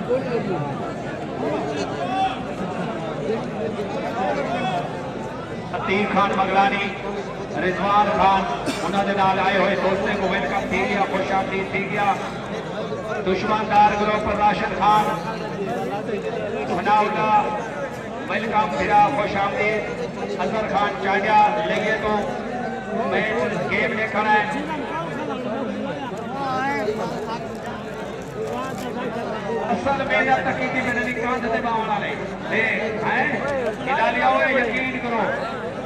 अतीक खान मगलानी, रिजवान खान, उन्होंने नाल आए हुए दोस्तों को वेलकम थी गया, खुशामदीद थी गया। दुश्मनदार ग्रुप राशिद खान, सनाउल्ला वेलकम फिरा, खुशामदीद। अजहर खान चांडिया लेंगे तो मैच गेम लेकर है। असल मेहनत की मैंने कांध से बावन वाले हिलालिया हुए, यकीन करो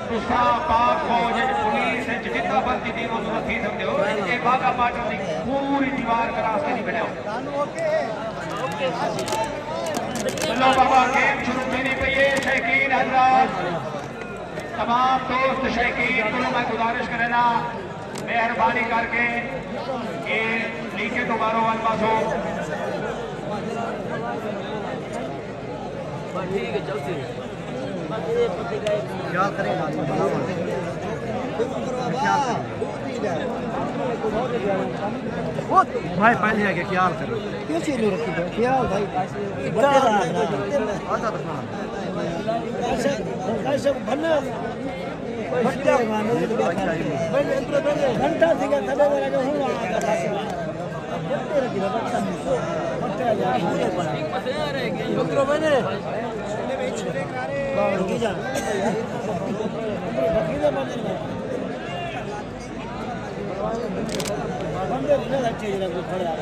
तुसा पाक फौज पुलिस जितना बंदी थी वो थी सकते हो। ये बागा पाटो की पूरी दीवार क्रॉस के नहीं बैठे हो। चलो बाबा गेम शुरू करनी पई है। शौकीन हजरात, तमाम दोस्त शौकीन को मैं गुजारिश करेना मेहरबानी करके ये लीके तो मारो वन पास हो। ठीक है चलती क्या करेगा भाई पहले आगे क्या करो कैसे नहीं रखी क्या भाई कैसे बनने घंटा से थले वाला जो हूं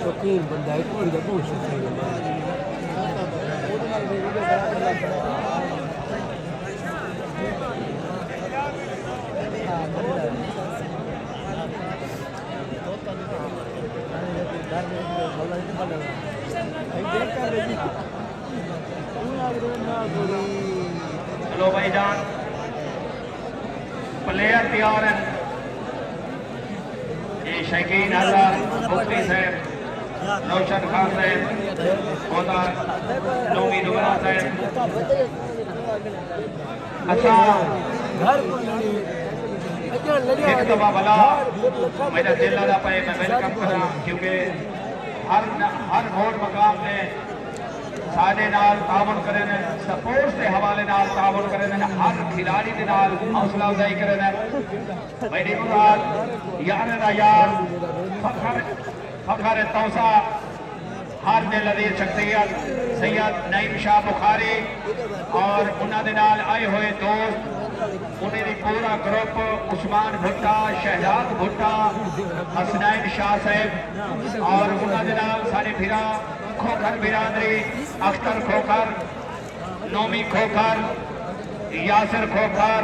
शौकीन बंदा है चलो भाईजान प्लेयर तैयार है। ये शौकीन हजरात मुफ्ती साहब, रोशन खान साहब, नोमी दुबरा साहब, अच्छा एक दफा भला मेरा दिल लगा पाए मैं वेलकम करा, क्योंकि हर वोट मकाम ने साडे नाल तावन करे ने, सपोर्ट्स के हवाले नाल तावन करे ने, हर खिलाड़ी के नाल हौसला अफजाई करे ने। मेरी मुराद यार दा यार फखर तौसा, हर दिल अजीज शख्सियत सैयद नईम शाह बुखारी और उन्होंने नाल आए हुए दोस्त, उन्हें पूरा ग्रुप, उस्मान भुट्टा, शहजाद भुट्टा, हसनैन शाह साहब और उन्होंने नाल सारे फिरा खोखर बिरादरी, अख्तर खोखर, नोमी खोखर, यासिर खोखर,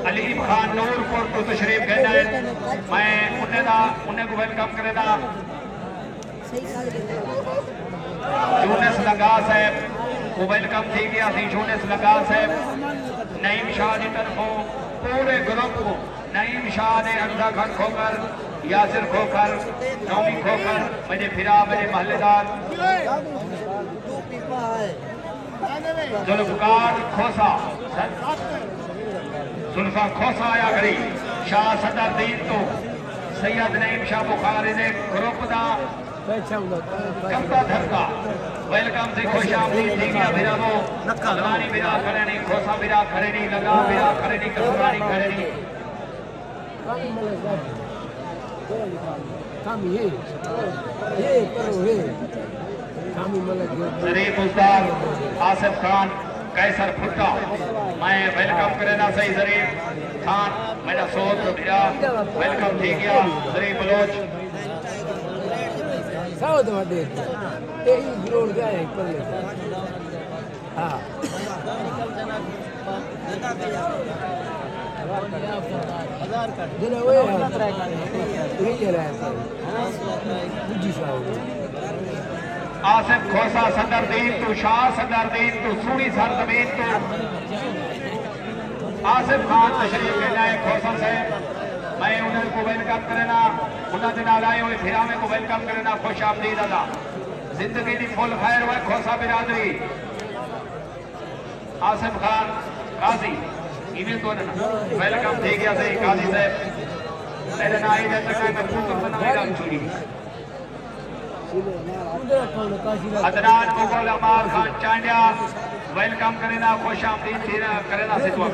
अलीम खान नूरपुर को तशरीफ कहना है। मैं उन्हें को वेलकम करेगा। यूनिस लगा साहब को वेलकम थी गया थी। यूनिस लगा साहब नईम शाह की तरफों पूरे ग्रुप को, नईम शाह ने अंधा खान खोकर, यासिर खोकर, नौमी खोकर, मेरे फिरा, मेरे महल्लेदार जुल्फकार खोसा, जुल्फा खोसा आया करी। शाह सदर दीन तो सैयद नईम शाह बुखारी ने ग्रुप का करता धरता वेलकम से खुशामदीद थी गया। बिरा वो लगानी बिरा खड़े नहीं, खोसा बिरा खड़े नहीं, लगा बिरा खड़े नहीं, कसरानी खड़े नहीं। शरीफ उस्ताद आसिफ खान कैसर फुट्टा, मैं वेलकम करेना सही शरीफ खान, मेरा सोच मेरा वेलकम थी गया। शरीफ बलोच हाँ आसिफ खोसा सदर दीन तू, शाह सदर दीन तू, सूरी सर जमीन तू आसिफ खान तशरीफ लेना है खोसा से। मैं उन्हें को वेलकम करना, उन्होंने नाल आए हुए फिरा में को वेलकम करना। खुश आमदीद अदा जिंदगी की फुल खैर हुआ। खोसा बिरादरी आसिफ खान काजी इवें तो वेलकम थी गया सही काजी साहब। मेरे ना आई जब तक मैं पूछ सकता ना मेरा चुनी अदनान मुगल अमार खान चांडिया वेलकम करेना, खुश आमदीद करेना सिद्वा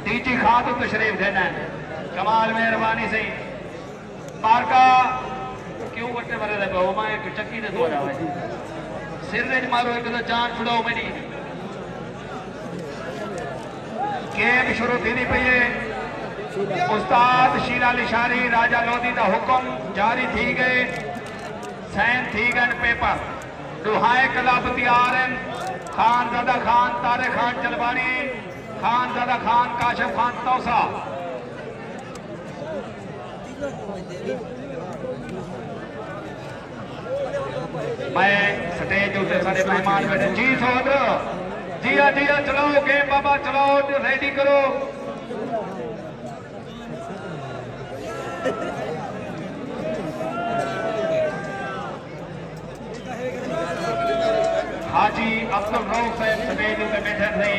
टीची खां तो तशरीफ देना है। कमाल मेहरबानी से मारका क्यों बट्टे भरे रहे बहु मैं एक चक्की ने धो रहा है सिर ने मारो एक तो जान छुड़ाओ मेरी गेम शुरू थी नहीं पई है। उस्ताद शीर अली शारी राजा लोधी का हुक्म जारी थी गए, सैन थी गए पेपर दुहाए कलाब तैयार हैं। खान ज़ादा खान, तारे खान जलवानी, खान ज़ादा खान, काशिफ खान तौसा। मैं स्टेज उसे सारे मेहमान बैठे जी सोदर जिया जिया चलाओ गेम बाबा चलाओ रेडी करो। हाजी अब्दुल रऊफ साहब स्टेज उते बैठे थे,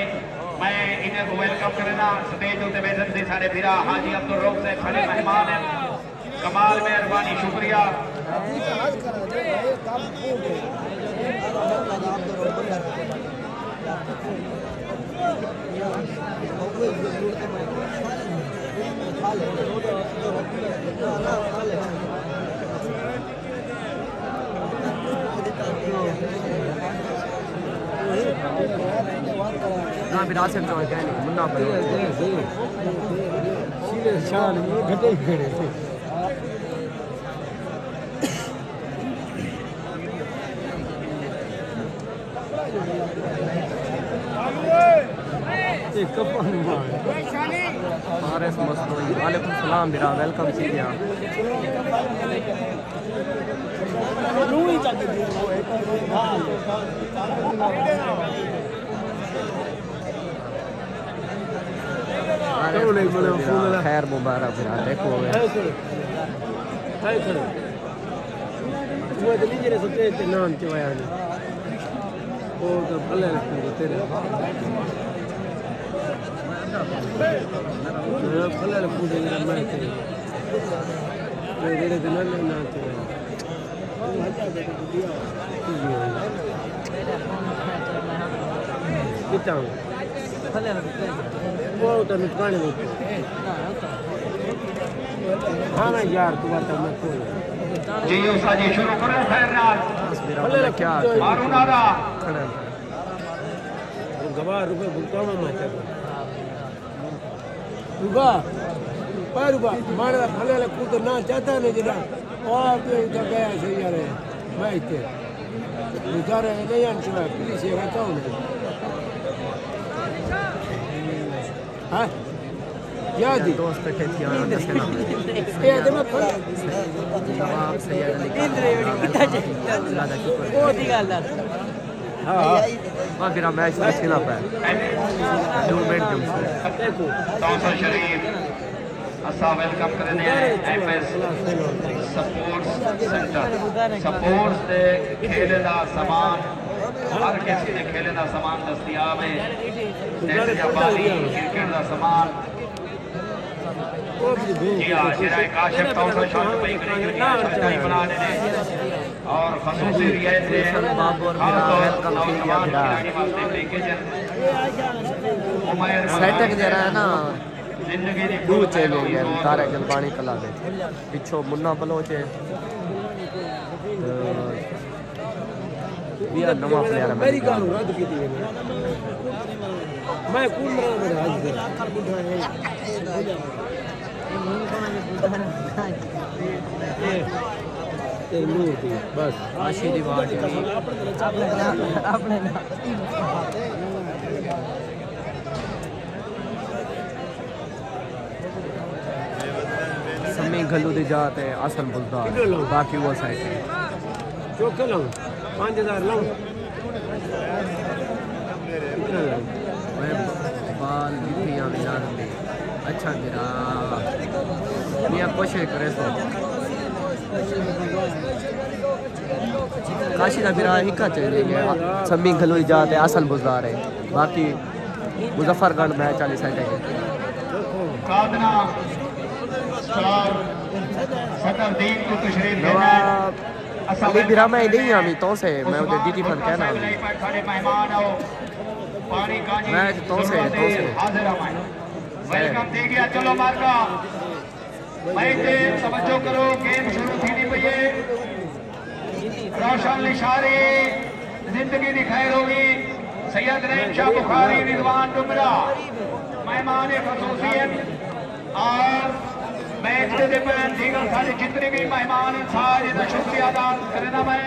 मैं इन्हें को वेलकम करना। स्टेज उते बैठे थे सारे फिरा हाजी अब्दुल रऊफ साहब सारे मेहमान हैं। कमाल मेहरबानी शुक्रिया। ना विरासत जो है मुन्ना पर सीधे शान घटे खेड़े वालेकुम सलाम बिरा वेलकम सी गया। खैर मुबारक बिरा देखो नाम चवाया फल पूजे हाँ ना यार तू बात जी उस्ताद जी शुरू करो खैर नाल क्या मारू नारा गवाह रुपए भुगतान में रुपा पर रुपा मारे फले कूद ना चाहता नहीं जरा और पे उधर गया सही यार मैं इतने बेचारे नहीं आंसर पुलिस ये रहता हूँ हाँ क्या दी दोस्त थे थियाना दसना ये दम फल जवाब सही है लेकिन अल्लाह का शुक्र वो दी गल हाँ मां फिर मैच खेला पाया 2 मिनट से देखो तौसा शरीफ असा वेलकम करने एफएस सपोर्ट्स सेंटर सपोर्ट्स दे खेले दा सामान हर किसी दे खेले दा सामान दस्तयाब है। जैसे जापानी क्रिकेट दा सामान जी हाँ जरा काशिफ तौसा शॉट पे दुनिया छक्का बना देने और खसूसी रियायत दे बाबर मेरा वेलकम किया खिलाड़ी वास्ते लेके जाए सेटक जरा है ना जिंदगी दी दू चले गए तारे जलवानी कला दे पिछो मुन्ना बलोचे बिया नवा प्लेयर मेरी गाल रद्द की थी मैं कौन मरा मेरा आज तेरे मुंह थी बस आशीर्वाद अपने समी घल्लू दी जाते असल बुलदा बाकी वो साइड है चौके लाऊं 5000 लाऊं मैं बाल बिखियां विचार में अच्छा गिरा मियां कोशिश करे सो काशी का बिरा हिका चले गया समी घल्लू दी जाते असल बुलदार है बाकी मुजफ्फरगढ़ मैच वाली साइड है कादना स्टार सदरदीन को तशरीफ देना अली बिरा मैं नहीं आमी तो से मैं उधर डीटी फन कहना मेहमान हो पानी का जी मैं तो से हाजिर हमारे वेलकम दे गया। चलो मार्का भाई ते तवज्जो करो, गेम शुरू थी नहीं पई है। रोशन लिशारी जिंदगी दी खैर होगी। सैयद नईम शाह बुखारी रिजवान डुमरा मेहमान खसूसियत और मैच के दरमियान दीगर सारे जितने भी मेहमान सारे का शुक्रिया अदा करना। मैं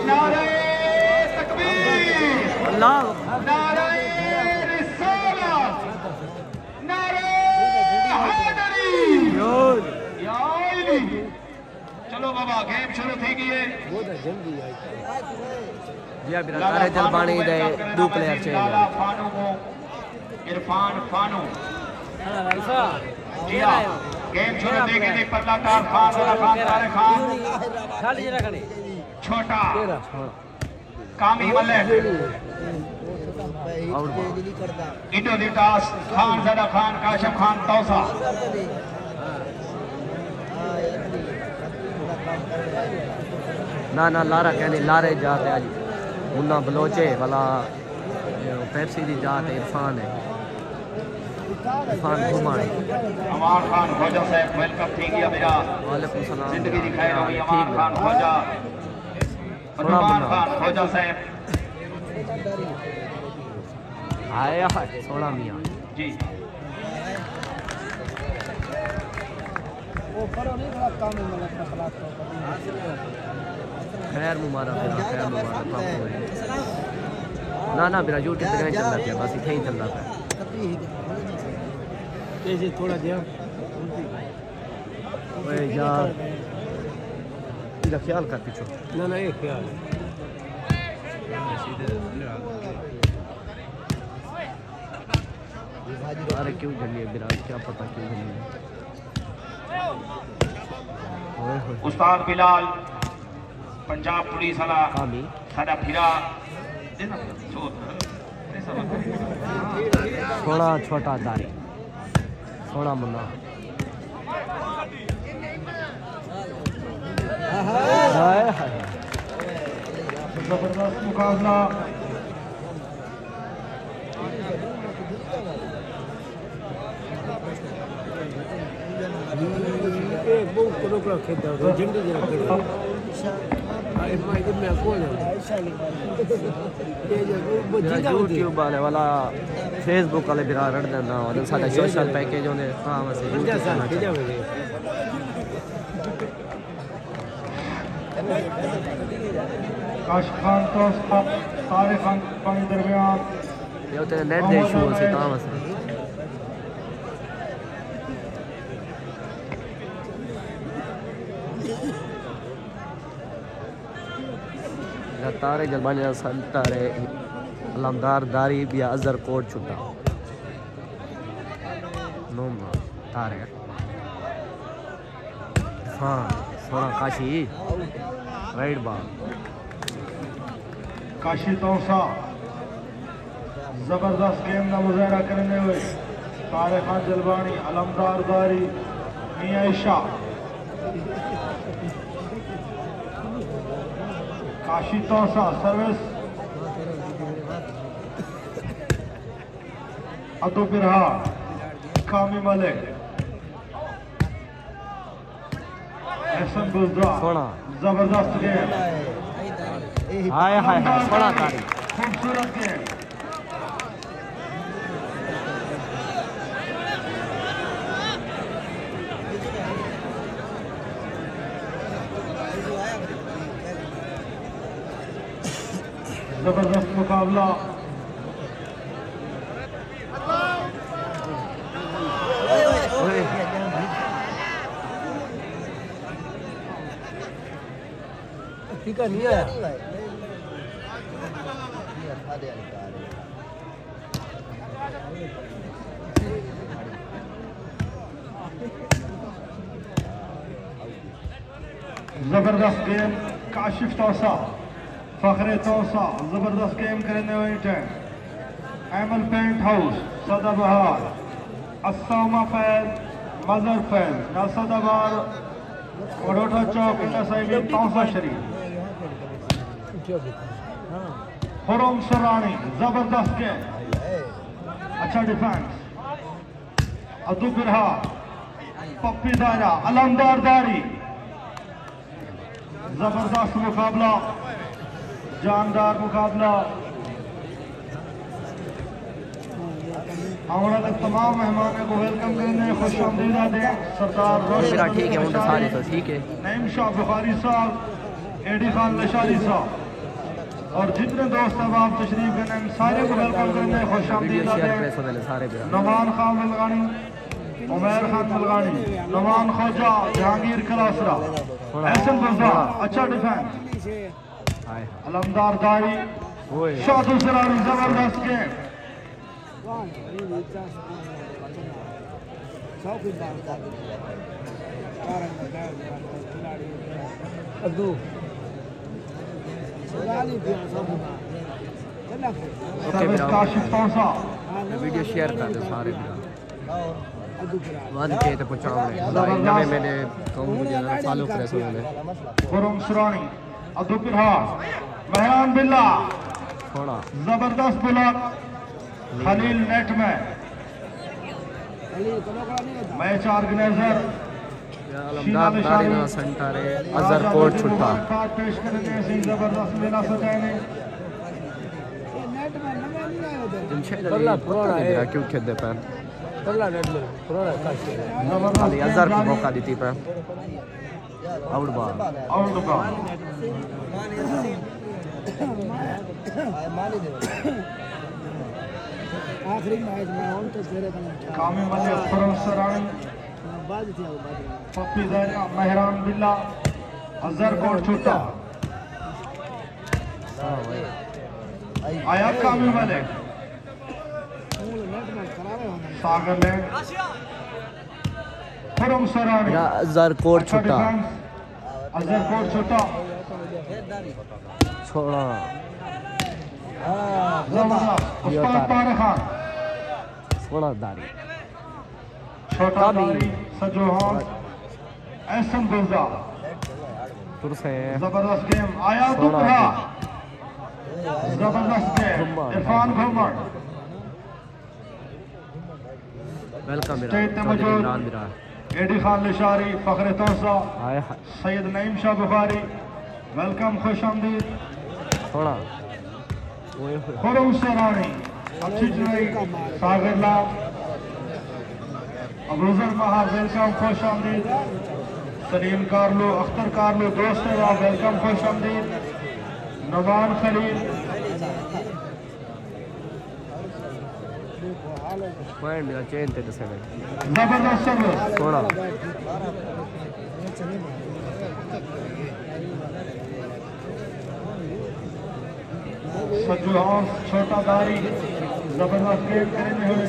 नारे तकबीर, अल्लाह नारे रिसालत, नारे हैदरी, या अली। चलो बाबा गेम शुरू थी गई है। या बिरा तारे जलबानी दे दो प्लेयर चाहिए। लाला फानू को इरफान फानू जी हाँ गेम शुरू देंगे जी। पल्लाकार खान वाला खान तारे खान छोटा कामी मलिक इंडो दिटास खान ज़दा खान काशिफ खान तौसा ना ना लारा कहने लारे जाते आज मुन्ना बलोचे वाला पेप्सी दी जात इरफान है। इरफान घुमाए अमान खान खोजा साहब वेलकम थी गया मेरा। वालेकुम सलाम जिंदगी दी खैर होगी। अमान खान खोजा अमान खान खोजा साहब आया है सोना मियां जी। खैर मुबारक बिरा खैर मुबारक ना ना बिरा यूट्यूब पे नहीं चल रहा बस इथे ही चल रहा है। कैसे थोड़ा दिया ओए यार इधर ख्याल कर पीछे ना ना ये ख्याल अरे क्यों जली है बिरा क्या पता क्यों जली है। उस्ताद बिलाल पंजाब पुलिस वाला कामी साडा फिरा थोड़ा छोटा दारी थोड़ा मुन्ना जबरदस्त मुकाबला। एक बहुत करोकड़ा खेलता है झंडे जरा खेलता है। इस मायके में कौन है ये जो वो जीता यूट्यूब वाले वाला फेसबुक वाले बिरा रड़ देना और साडा सोशल पैकेज होने हां वैसे यूट्यूब चैनल काश खान तो सारे खान पानी दरमियान ये तो नेट दे इशू से ता वैसे तारे जलबानी संतारे अलमदार दारी बिया अजर कोट छुटा नोम तारे हाँ सोना काशी राइट बॉल काशी तौसा जबरदस्त गेम का मुजाहरा करने हुए तारे खान जलबानी अलमदार दारी मियां ईशा काशी तौसा सर्विस अदो बिरहा कामी मलिक एहसन गुजरा सोना जबरदस्त गेम हाय हाय हाय सोना तारी खूबसूरत गेम जबरदस्त मुकाबला। टीका नहीं आया जबरदस्त गेम काशिफ तौसा फखरे तौसा जबरदस्त गेम करने हुए एमल पेंट हाउस सदाबहार अस्सामा फैज मजर फैज ना सदाबहार वडोदरा चौक इंडा साहिब तौसा शरीफ खुरम सरानी जबरदस्त गेम, अच्छा डिफेंस। अब्दुल बिरहा, पप्पी दायरा, अलमदार दारी, जबरदस्त मुकाबला, जानदार मुकाबला। हमारा तमाम मेहमानों को वेलकम करने खुश आमदीदा दें। सरदार रोशन ठीक है, मुझे सारे तो ठीक है। नईम शाह बुखारी साहब, एडी खान लशारी साहब और जितने दोस्त अब आप तशरीफ करने सारे को वेलकम करने खुश आमदीदा दें। नुमान खान मलगानी, उमैर खान मलगानी, नुमान खोजा, जहांगीर खलासरा, एहसन गुजा, अच्छा डिफेंस। अलमदार दारी, शादू सरानी, जबरदस्त गेम। वीडियो शेयर कर दो सारे बाद के तो पहुंचाओ नवे मैंने कहूं मुझे फॉलो करे सो मैंने खुरम सरानी, अब्दुल बिरहा, मेहरान बिल्ला, थोड़ा जबरदस्त ब्लॉक। खलील नेट में, मैच ऑर्गेनाइजर अलमदार दारी ना सेंटर है अजहर कोट छुट्टा पेश करने से जबरदस्त मेला सजाने। जमशेद अली क्यों खेलते पे खाली अजहर को मौका देती पे आउट बॉल आखिरी मैच में हम तो तेरे कामी मलिक, खुरम सरानी, पप्पी दायरा, मेहरान बिल्ला, अजहर कोट छुट्टा। आया कामी मलिक, सागर लैंड, खुरम सरानी, अजहर कोट छुट्टा, अजहर कोट छुट्टा, छोड़ा उस्ताद तारिक खान, छोड़ा दारी, छोटा दारी, सजोहान, एहसन गुजा, तुरसे जबरदस्त गेम। आया दुबरा, जबरदस्त गेम। इरफान घुमर, वेलकम स्टेज पे मौजूद एडी खान लिशारी, फखरे तौसा, सैयद नईम शाह बुखारी, वेलकम, खुश आमदीद। थोड़ा खुरम सरानी, अच्छी चुनाई, सागर लाल, अबरूजर महार, वेलकम, खुश आमदीद। सलीम कारलो, अख्तर कारलो, दोस्त वेलकम, खुश आमदीद। नवान खलील, पॉइंट मेरा चेंज थे 7 जबरदस्त सर्विस। थोड़ा सजुहान, छोटा दारी, जबरदस्त गेम करेंगे हुए।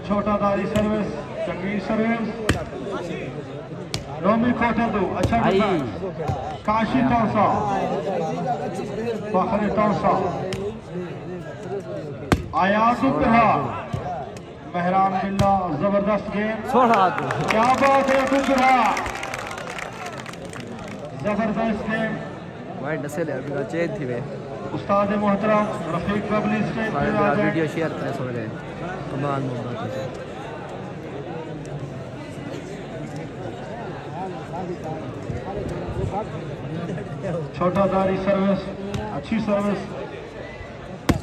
छोटा दारी सर्विस, चंगी सर्विस। रोमी खोटदू, अच्छा डिफेंस। काशी तौसा, फखरे तौसा, आयात बिरहा, मेहरान बिल्ला, जबरदस्त गेम। छोड़ा क्या बात है अब्दुल बिरहा, जबरदस्त गेम। पॉइंट से मेरा चेंज थी वे उस्ताद मोहतरम रफीक बबली स्टेज पे आ जाए। वीडियो शेयर करे सो मेरे कमाल मोहब्बत छोटा दारी सर्विस, अच्छी सर्विस।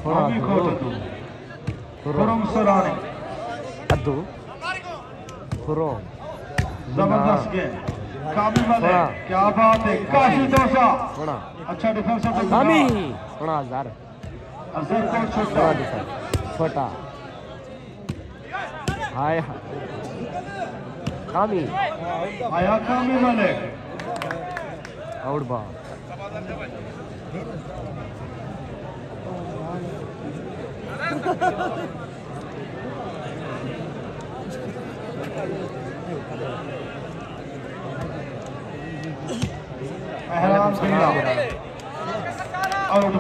रोमी खोटदू, खुरम सरानी, अद्दू खुरम जबरदस्त गेम। कामी वाले, क्या बात है। काशी तौसा, थोड़ा अच्छा डिफेंस। कामी थोड़ा अजहर कोट छोटा, थोड़ा डिफेंस छोटा हाय कामी आया कामी वाले। आउट बॉल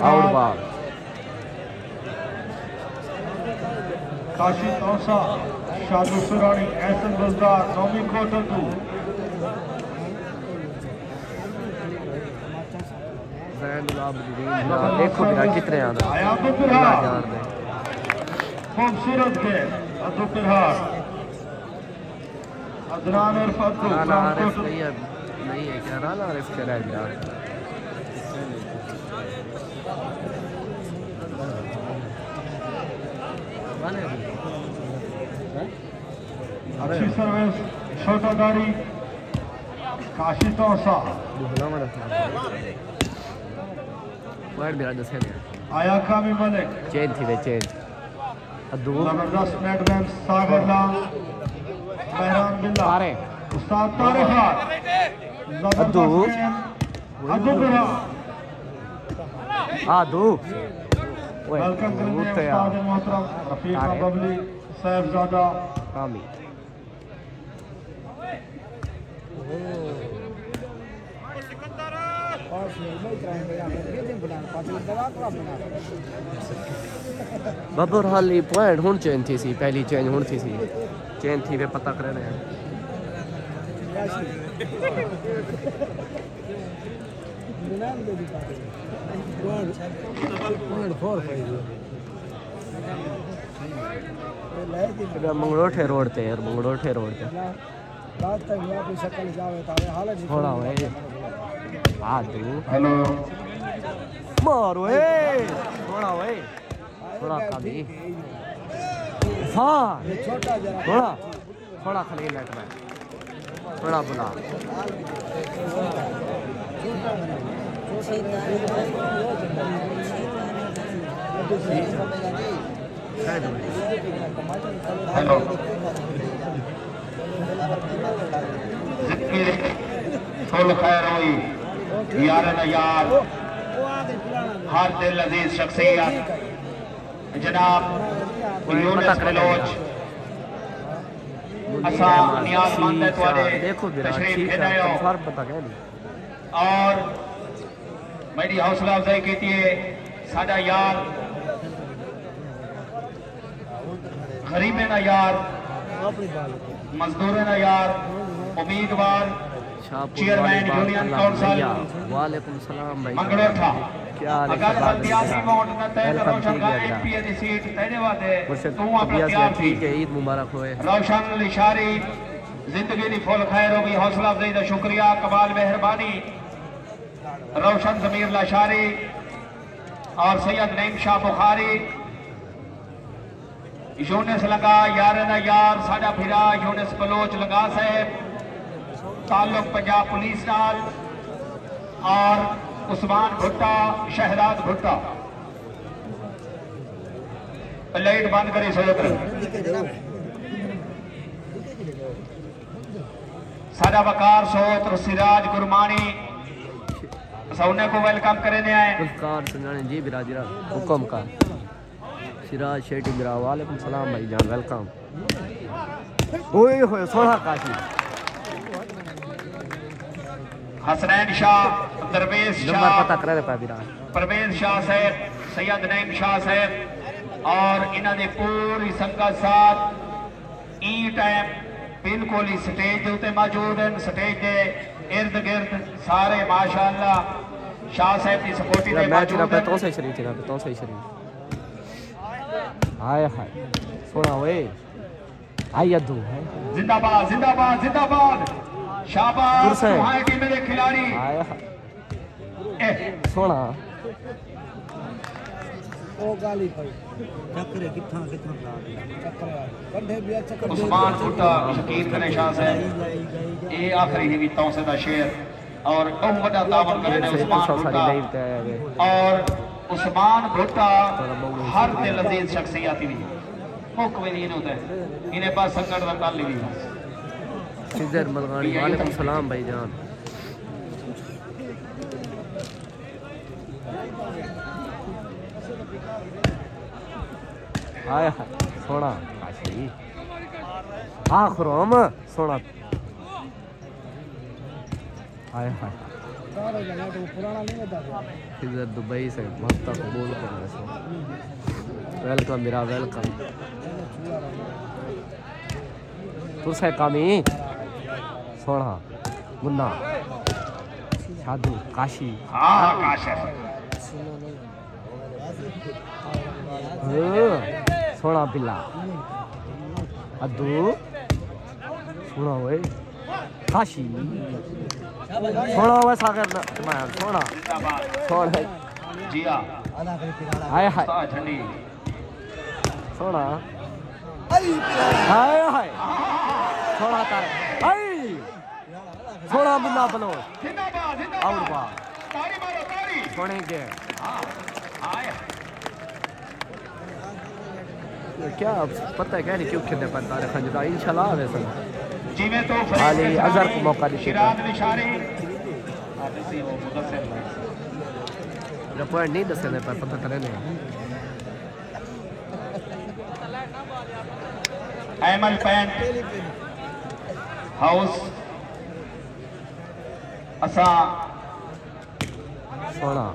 आउट बॉल काशी तौसा शादू सुरानी एहसन गुलजार नौमी कोटल तू देखो मेरा कितने आया तो खूबसूरत के अदो पिरहार अदनान और फतू नहीं है क्या राना आरिफ चला यार अच्छी सर्विस छोटा गाड़ी काशी तौसा वर्ड मेरा दस है आया कामी मलिक चेंज थी वे चेंज अद्दू जबरदस्त नेटमैन सागर लाल मेहरान बिल्ला तारे उस्ताद तारे खान अद्दू अद्दू बिरा अद्दू वेलकम करेंगे उस्ताद मोहतरम रफीक बबली साहबजादा कामी बबर हाली पॉइंट हुन चेंज थी सी पहली चेंज हुन थी सी चेंज थी वे पता करे ने मंगलोठे रोड ते यार मंगलोठे रोड ते थोड़ा वे हेलो मारो ए थोड़ा वे थोड़ा कमी हाँ थोड़ा थोड़ा खाली नेट में थोड़ा बुला हेलो फुल खैर हुई यार न यार हर दिल अजीज शख्सियत जनाब यूनुस बलोच असा नियाज़मंद है तुम्हारे देखो तशरीफ लेने हो फर्क पता क्या और मेरी हौसला अफजाई की थी साडा यार गरीबे ना यार मजदूर ना यार उम्मीदवार चेयरमैन यूनियन काउंसिल वालेकुम सलाम भाई मंगलोठा क्या अगर बंदियासी वोट न तय रोशन का एमपी दी सीट तेरे वादे तू अपना तैयार थी के ईद मुबारक होए रोशन लिशारी जिंदगी दी फुल खैर होगी हौसला अफजाई दा शुक्रिया कमाल मेहरबानी रोशन जमीर लाशारी और सैयद नईम शाह बुखारी यूनिस लगा यार ना यार साडा फिरा यूनिस बलोच लगा साहब ताल्लुक पंजाब पुलिस नाल और उस्मान भुट्टा शहजाद भुट्टा लाइट बंद करी सोच साडा वकार सोत सिराज गुरमानी उन्हें को वेलकम करने आए कार संगाने जी बिराजरा हुक्म का सिराज शेट्टी बिरा वालेकुम सलाम भाई जान वेलकम ओए होए सोना काशी हसनैन शाह दरवेश नंबर शाह पता करे पा बिरा परवेज शाह साहब सैयद नईम शाह साहब और इन्हों ने पूरी संगत साथ ई टाइम बिल्कुल ही स्टेज के उत्ते मौजूद हैं स्टेज के इर्द गिर्द सारे माशाअल्लाह शाह साहब की सपोर्टी में मौजूद हैं तो से शरीफ ना तो से शरीफ हाय हाय सोना वे आई अद्दू है जिंदाबाद जिंदाबाद जिंदाबाद शाबाश तुम्हारे टीम के खिलाड़ी हाय हाय सोना ओ गाली भाई चक्कर कितना कितना चक्कर कंधे भी चक्कर उस्मान भुट्टा शकीर करे शाह साहब ये आखिरी ही तौसे दा शेर और बहुत बड़ा तावन करे ने उस्मान भुट्टा और उस्मान भुट्टा हर दिल अजीज शख्सियत भी मुख में नहीं होता है इन्हें पास संकट का ताल भी सिद्धर मलगानी वालेकुम सलाम भाई जान हाय हाय सोना काशी आखरोम सोना हाय हाय इधर दुबई से बहुत कबूल कर रहे वेलकम मेरा वेलकम तुसे कामी सोना मुन्ना साधु काशी हाँ काश है सोना पिल्ला अद्दू सोना हुए काशी सोना हुआ सागर सोना सोना जिया हाय हाय ठंडी सोना हाय हाय सोना तार हाय सोना मुन्ना बलो जिंदाबाद और बा ताड़ी मारो ताड़ी सोने के हाँ आए क्या पता है क्या नहीं क्यों खेलने पर तारे खंजरा इंशाल्लाह आवे सन जिमे तो खाली अजहर को मौका दीजिए शिराज निशारी आदसी वो मुदस्सिर मेरा पॉइंट नहीं दसने पर पता करे नहीं एमल पैंट हाउस असा सोना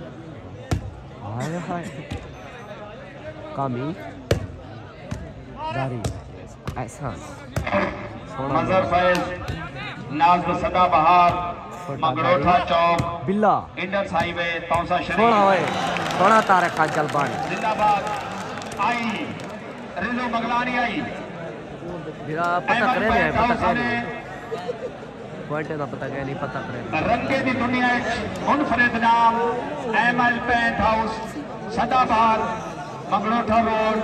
हाय हाय कामी दारी ऐसा सोना मंजर फैज नाज़ सदा बहार मगरोठा चौक बिल्ला इंडस हाईवे तौसा सोना शरीफ होए सोना तारे का जलबान जिंदाबाद आई रिजो मगलानी आई मेरा पता करे नहीं पता करे पॉइंट ना पता करे नहीं पता करे रंगे दी दुनिया मुनफरिद नाम एमएल पेंट हाउस सदाबहार मंगलोठा रोड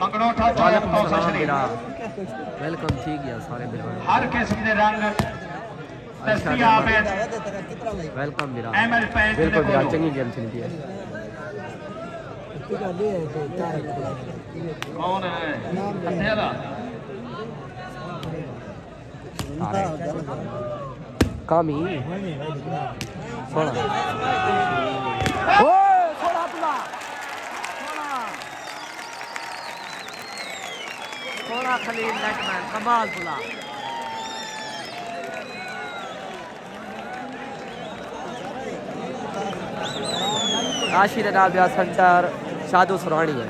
मंगलोठा चौक तौसा शरीफ वेलकम ठीक है सारे मेरे हर किस्म के रंग दस्तयाब है वेलकम मेरा एमएल पेंट बिल्कुल मेरा चंगी गेम चलती है कौन है अंधेरा कामी सोना ओए सोना पुला सोना खलील नेटमैन कमाल पुला आशिर नाबिया सेंटर शादू सुरानी है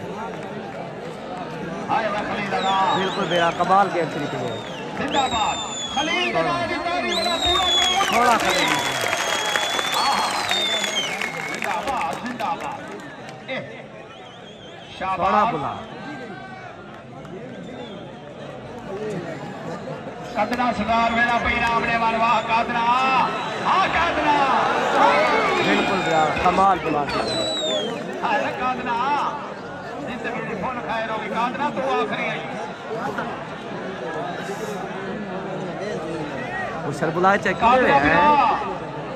हाय खलील अला बिल्कुल मेरा कमाल गेम चली है जिंदाबाद खलील अला की तारी वाला पूरा थोड़ा खलील जिंदाबाद जिंदाबाद ए सोना शाबाश पुला कदरा सरदार मेरा पैराम ने मारवा कादरा हाँ कादरा बिल्कुल मेरा कमाल पुला हाय कादरा जिंदगी की फोन खैर होगी कादरा तो आखिरी आई उशर बुलाए चेक किए कादरा हैं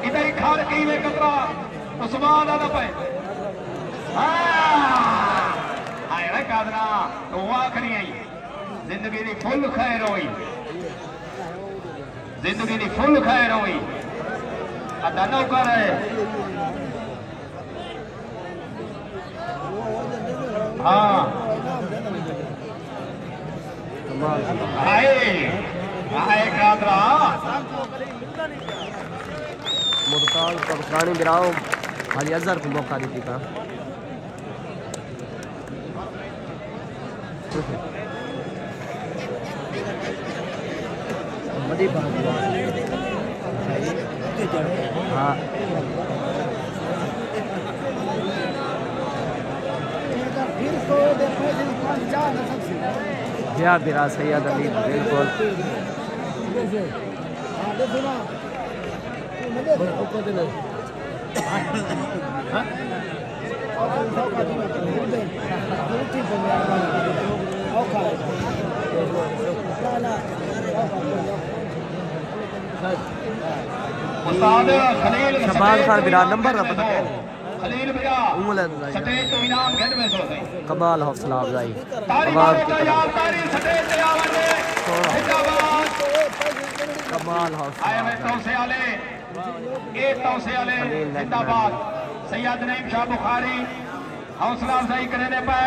इधर ही खार की में कदरा उस्मान आना पे हाय कादरा तो आखिरी आई जिंदगी की फुल खैर होई जिंदगी की फुल खैर हुई अदा नौकर है हाँ कमाल आए आए कादरा मुर्ताल कबकानी गिराओ हाली अजहर को मौका दी का मदी बात हाँ क्या बिरा सैयद अली बिल्कुल उस्ताद खलील शहबाज खान बिरा नंबर ना पता खलील भैया स्टेज तो इनाम घेर में सो गई कमाल हौसला अफजाई तारी मारो तो यार तारी स्टेज पे आवाजे जिंदाबाद कमाल हौसला आए में तौसे आले ए तौसे आले जिंदाबाद सैयद नईम शाह बुखारी हौसला अफजाई करने पर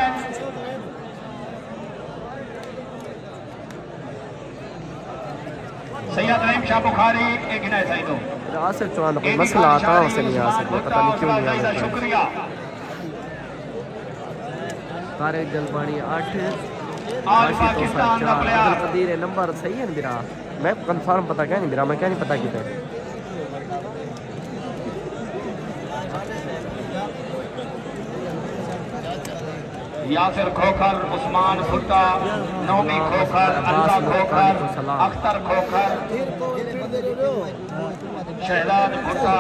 सैयद नईम शाह बुखारी एक गिना सही दो आसिफ चौहान कोई मसला आता है उसे नहीं आ सकता पता नहीं क्यों नहीं आ सकता शुक्रिया तारे जलबानी 8 ऑल पाकिस्तान का प्लेयर कदीर नंबर सही है मेरा, मैं कंफर्म पता क्या नहीं मेरा, मैं क्या नहीं पता कितने यासिर खोखर, उस्मान भुट्टा, नौमी खोखर, अल्लाह खोखर, अख्तर खोखर, शहजाद भुट्टा,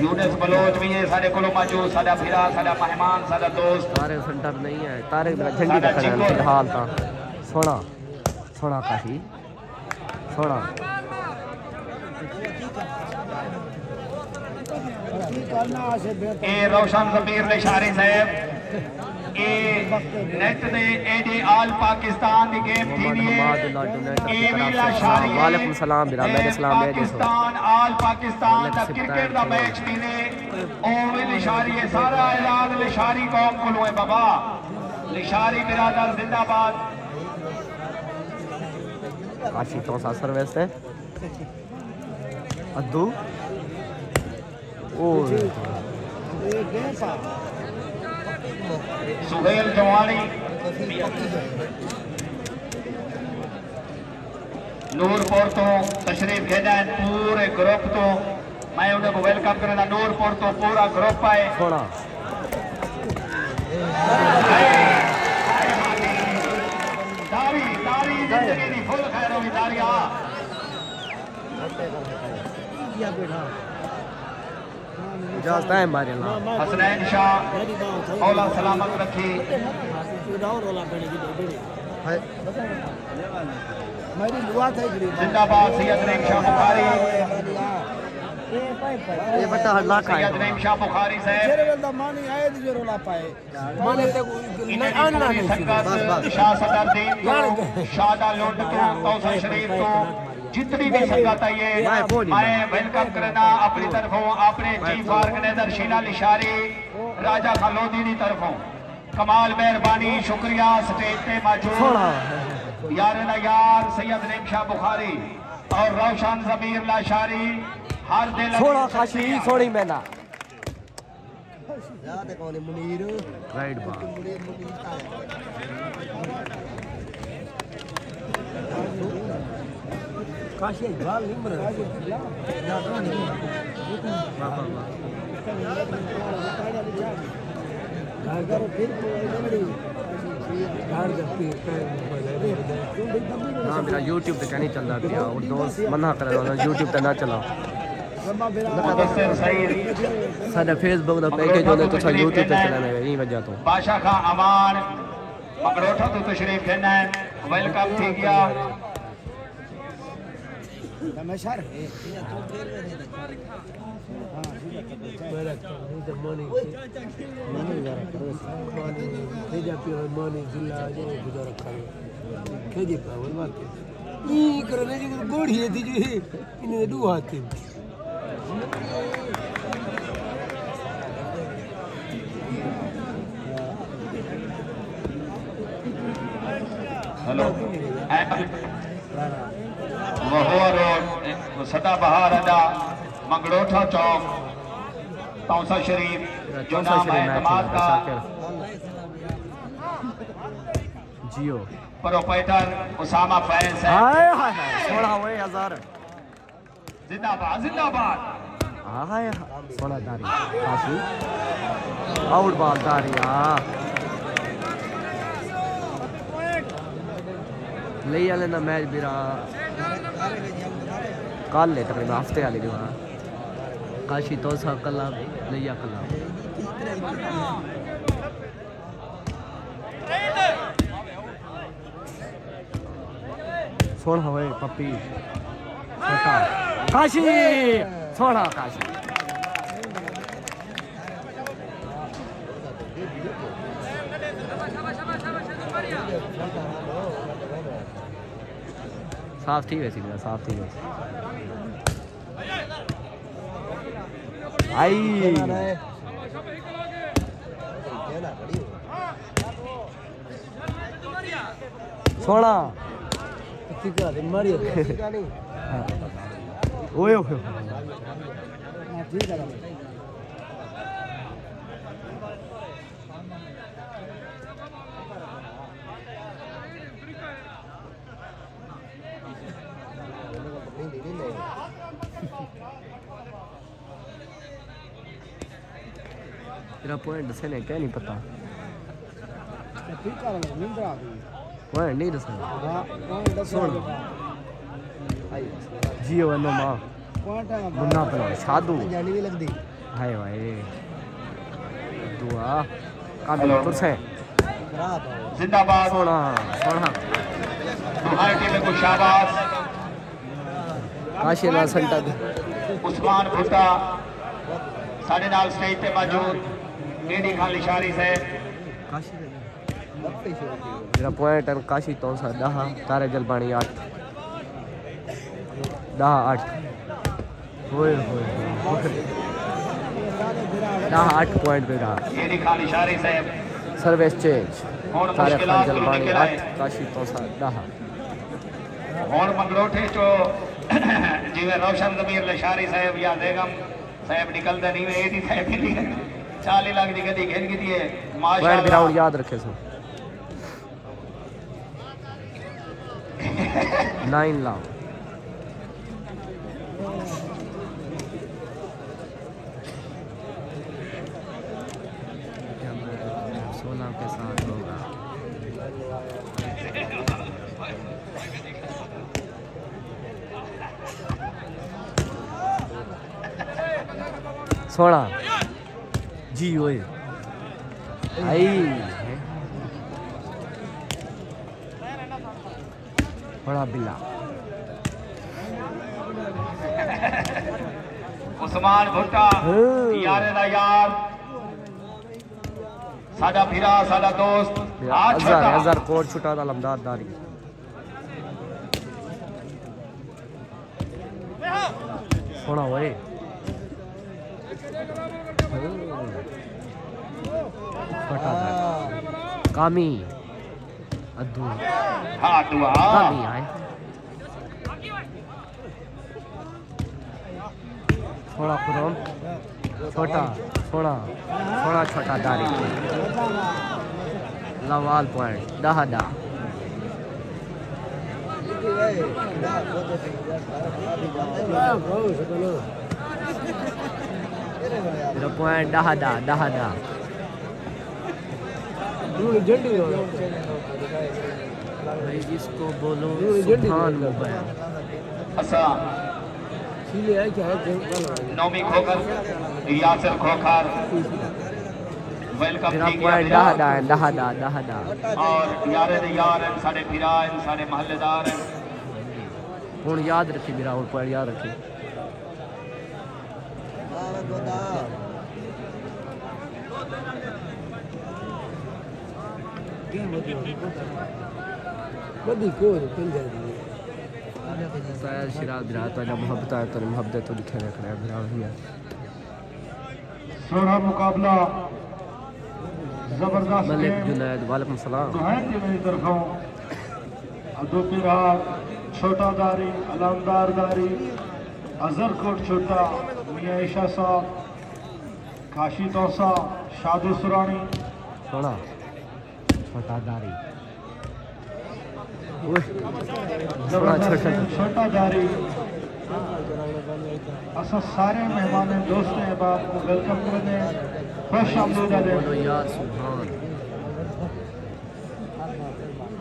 यूनिस बलोच भी है सारे को मौजूद, साडा फिरा, साडा मेहमान, साडा दोस्त। तारे सेंटर नहीं है, तारे मेरा झंडी रखा है फिलहाल ता सोना सोना काशी सोना ए रोशन ज़मीर लिशारी साहब ए नेट दे एडी ऑल पाकिस्तान दी गेम थी ए भी लाशारी वालेकुम सलाम बिरा मेरे सलाम है पाकिस्तान ऑल पाकिस्तान दा क्रिकेट दा मैच थी ने ओ भी लिशारी है, सारा ऐलान लिशारी कौम को है बाबा, लिशारी बिरादर जिंदाबाद। काशी तो सा सर्विस है अद्दू ओ सुहेल जवानी नूरपुर तो तशरीफ भेजा है पूरे ग्रुप तो, मैं उन्हें को वेलकम करना। नूरपुर तो पूरा ग्रुप है थोड़ा तारी तारी जिंदगी दी फुल खैर होगी तारिया इजाजत है हमारे अल्लाह। हसनैन शाह औला सलामत रखी। जिंदाबाद सैयद नईम शाह बुखारी, ये बता लाख है सैयद नईम शाह बुखारी साहब, शाह सदरुद्दीन को, शादा लोड को, कौसर शरीफ को, जितनी भी संगत है ये मैं वेलकम करना अपनी तरफों, अपने चीफ ऑर्गेनाइजर शीला लिशारी, राजा खलोदी की तरफों कमाल मेहरबानी शुक्रिया। स्टेज पे मौजूद यार ना यार सैयद नईम शाह बुखारी और रोशन ज़मीर लाशारी हर दिल थोड़ा काशी थोड़ी मैना राइट बात काशी बाल निम्र हाँ मेरा यूट्यूब पे क्या नहीं चल रहा था, वो दोस्त मना कर रहा था यूट्यूब पे ना चला साडा फेसबुक दा पैकेज होने तो सा यूट्यूब पे चलाना है, यही वजह तो बादशाह का अमान मगरोठा तो तशरीफ लेना है, वेलकम थी गया। हेलो महुआ रोड सदा बहार अदा मंगड़ोठा चौक तौसा शरीफ जो नाम है तमाम का जियो प्रोपराइटर उसामा फैज है। हाय हाय थोड़ा हुए हजार जिंदाबाद जिंदाबाद। हाय सोना दारी काशी आउट बॉल दारिया ले आले ना मैच बिरा कल ले तकरीबन हफ्ते वाली जो काशी तो सा कला लिया कला सोना हुए पप्पी छोटा काशी सोना काशी साफ ठीक है सीधा साफ ठीक है आई सोना ठीक है मारी ठीक है नहीं ओए ओए ठीक है तेरा पॉइंट दसे ने क्या नहीं पता ठीक है नींद आ गई पॉइंट नहीं दसे हां पॉइंट सुन जियो नो मां पॉइंट है मुन्ना पर शादू जानी भी लगदी हाय भाई दुआ काबिल तुरसे जिंदाबाद सोना सोना हमारी टीम में कुछ शाबाश काशीना संटा उस्मान भुट्टा साढ़े नाल स्टेज पे मौजूद एडी खान लिशारी से मेरा पॉइंट है काशी तो सा 10 तारे जलबानी 8 10 8 होए होए 10 8 पॉइंट पे रहा एडी खान लिशारी से सर्विस चेंज और तारे मुश्किलात खान को जलबानी लेकर 8 काशी तो सा 10 और मंगलोठे जो जिवे रोशन जमीर लिशारी साहब या बेगम साहब निकलते नहीं वे एडी साहब के लिए 40 लाख की गड्डी खेल की थी पॉइंट माशाल्लाह ग्राउंड याद रखे सो 9 लाख सोना के साथ होगा सोना जी ओए आई बड़ा बिल्ला उस्मान भुट्टा यारे दा यार साडा फिरा साडा दोस्त आज हजार कोट छुटा था लमदार दारी सोना ओए कामी अद्दू हाँ दुआ कामी आए थोड़ा खुरम छोटा थोड़ा थोड़ा छोटा दारी लवाल पॉइंट 10 पॉइंट 10 झंडी भाई जिसको बोलो सुभान मुबैन असा सीले है क्या है नौमी खोकर यासिर खोकर वेलकम मेरा थी पॉइंट गया 10 और यारे दे यार हैं साडे फिरा हैं साडे महल्लेदार हैं हूँ याद रखी मेरा और पॉइंट याद रखी बड़ी को पिल जाती शायद शिराज बिरा तो जब मोहब्बत है तो मोहब्बत तो लिखे रख रहे हैं बिरा भैया सोना मुकाबला जबरदस्त मलिक गेम जुनैद वालेकुम सलाम दुहाई की मेरी तरफों अब्दुल पिरार छोटा दारी अलमदार दारी अजहर कोट छोटा मियां ईशा साहब काशी तौसा शादू सुरानी सोना छोटा दारी थोड़ा छोटा छोटा दारी असा सारे मेहमान दोस्त अहबाब को वेलकम करते हैं खुश आमदीद बोलो यार सुभान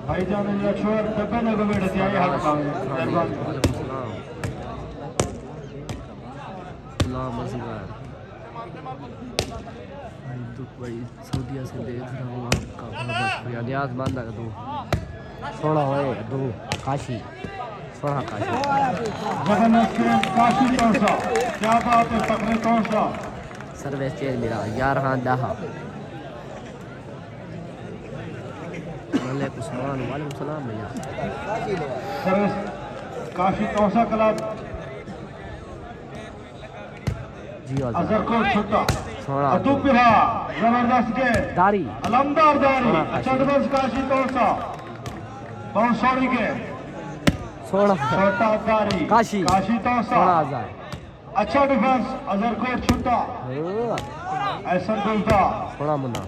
भाईजान या छोर डब्बे न गवेड़ दिया हाथ का मेहरबानी वालेकुम सलाम सलाम असगर दुख भाई सऊदीया से देख रहा हूँ आपका बहुत शुक्रिया नियाज मानदा का दो सोना होए दो काशी सोना काशी जगन्नाथ किरण काशी तौसा क्या बात है तकने तौसा सर्विस चेंज मेरा 11 वालेकुम सलाम वालेकुम सलाम भैया सर्विस काशी तौसा क्लब जी अजहर कोट छोटा सोना अतु पिहा जबरदस्त के दारी अलमदार दारी हाँ, काशी। चटबस काशी तौसा कौन सोड़ी के 16 छोटा दारी काशी काशी तो 16,000 अच्छा डिफेंस अजरकोट छुट्टा ऐसा दुलता 16 Munna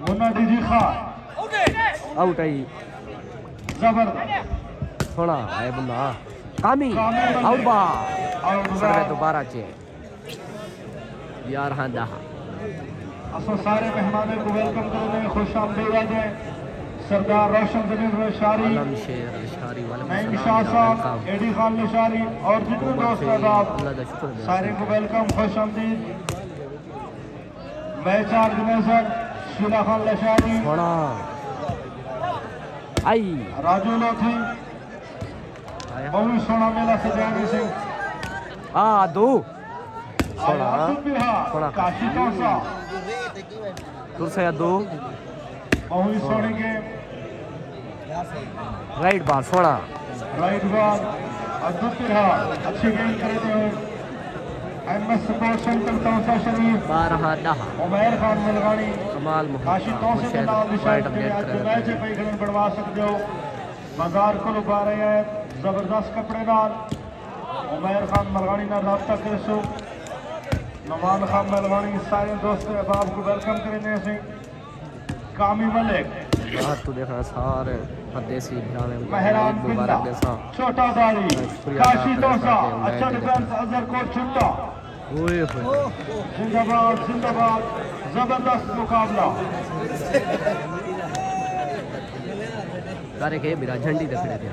Munna DG Khan out I जबरदस्त 16 है मुन्ना कामी आउट बा सर्वे दोबारा चे यार हाँ दहा असो सारे मेहमानों को वेलकम करने में खुश आमदीद आ जाए सरदार रोशन जमीन लशारी आलम शेर लशारी वाले नईम शाह साहब एडी खान लशारी और जितने दोस्त अहबाब सारे को वेलकम खुश आमदीद मैच ऑर्गेनाइजर शीला खान लशारी थोड़ा आई राजू लोथी बहुत सोना मेला सजानी सिंह दो थोड़ा काशी कौसा दूर से 2 बहुत सोने के राइट बार 16 राइट बार अद्भुत बिहार अच्छी गेंद करते हुए एमएस स्पोर्ट्स सेंटर तौसा शरीफ 12 उमैर खान मलगानी कमाल काशी तौसे के नाम निशान के आज मैच पे खिलन बढ़वा सकते हो बाजार को लुबा रहे हैं जबरदस्त कपड़े नाल उमैर खान मलगानी ना राब्ता करसो नमान खान मलगानी सारे दोस्त अहबाब को वेलकम करेंगे से कामी मलिक बात तो देखा सारे परदेसी भिराने मेहरान मुबारक दे सा छोटा दारी काशी तौसा अच्छा डिफेंस अजरकोट छुट्टा ओए होए जिंदाबाद जिंदाबाद जबरदस्त मुकाबला सारे के बिरा झंडी दे खड़े थे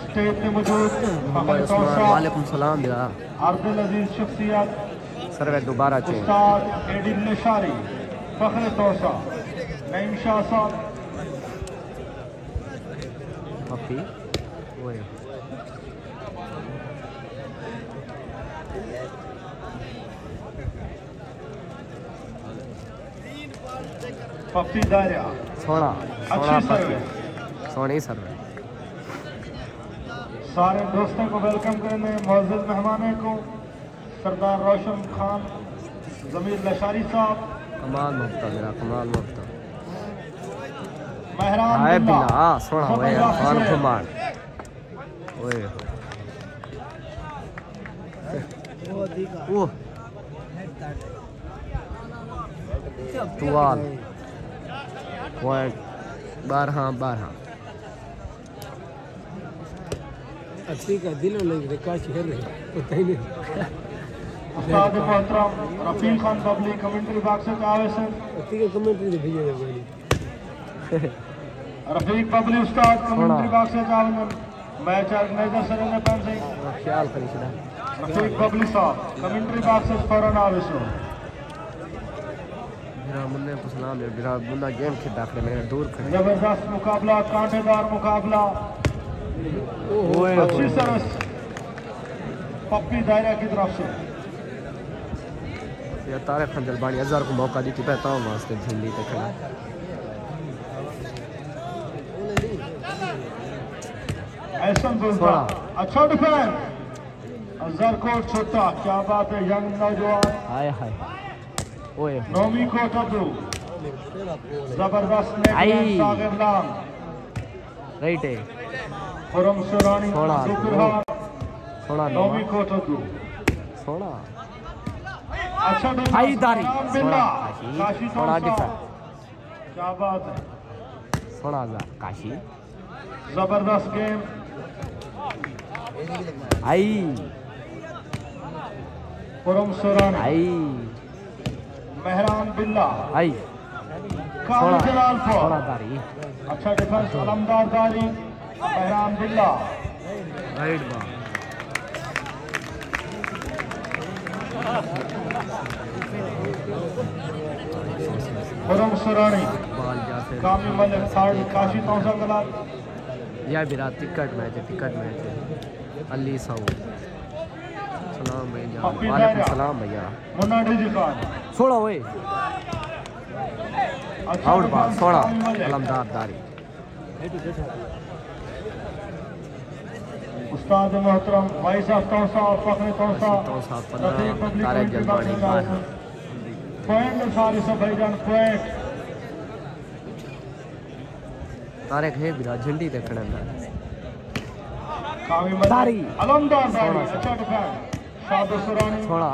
स्टेज पे मौजूद मोहम्मद उस्मान वालेकुम सलाम बिरा अब्दुल अजीज शख्सियत सर्वे दोबारा चे उस्ताद एडी लशारी फखर तौसा नईम शाह साहब पप्पी ओए पप्पी दारिया सोना अच्छी सर्विस सोनी सर्वे सारे दोस्तों को वेलकम करने मुअज़्ज़ज़ मेहमानों को सरदार रोशन खान ज़मीर लशारी साहब कमाल मुफ्ता मेरा कमाल मुफ्ता मेहरान आए बिल्ला बिना सोना ओए खान खुमान ओए ओह तुआल पॉइंट 12 अच्छी का दिलों लग काश कर रहे पता ही नहीं उस्ताद मोहतरम रफीक खान बबली कमेंट्री बॉक्स से आवे सर अच्छी का कमेंट्री दे भेजे दे बोली रफीक बबली उस्ताद कमेंट्री बॉक्स से आवे मैच ऑर्गेनाइजर सर ने पहन से ख्याल करी छड़ा रफीक बबली साहब कमेंट्री बॉक्स से फौरन आवे सर मेरा मुन्ने को सलाम है मेरा मुन्ना गेम खेलता खड़े मेरे दूर खड़े जबरदस्त मुकाबला कांटेदार मुकाबला ओए अच्छी सरस पप्पी दायरा की तरफ से ये तारे खंजर बाणी 1000 को मौका दी थी पहता हूं वास्ते झिल्ली पे खड़ा ऐसा दोस्ता अच्छा डिफेंस अजरकोट छोटा क्या बात है यंग नौजवान हाय हाय ओए नौमी कोट अब्दू जबरदस्त आई। नेक सागिर लाम राइट है खुरम सुरानी सोना सुपरहार सोना नौमी कोट अब्दू सोना अच्छा डिफेंस आई दारी मेहरान सोना बिल्ला काशी काशी सोना तौसा डिफेंस क्या बात है सोना जा काशी जबरदस्त गेम आई खुरम सुरानी आई मेहरान बिल्ला आई काली जलालपुर सोना दारी अच्छा डिफेंस अलमदार दारी मेहरान बिल्ला राइट बा खुरम सुरानी बाल जा फिर कामी मलिक थर्ड काशी तौसा कलाल या बिरा टिकट मैच है अली साहू सलाम भैया पप्पी वालेकुम दायरा। सलाम भैया मुन्ना डीजी खान सोड़ा ओए अच्छा आउट बा डिफेंस सोड़ा कामी मलिक। अलमदार दारी उस्ताद मोहतरम भाई साहब तौसा और फखरे तौसा तौसा, रफीक पब्लिक तारे कमेटी जलवानी, बॉक्स में पॉइंट सारी सब भाईजान पॉइंट तारे खे बिरा झंडी देखने में कामी मदारी तारी अलमदार दारी अच्छा डिफेंस सादो सुरानी थोड़ा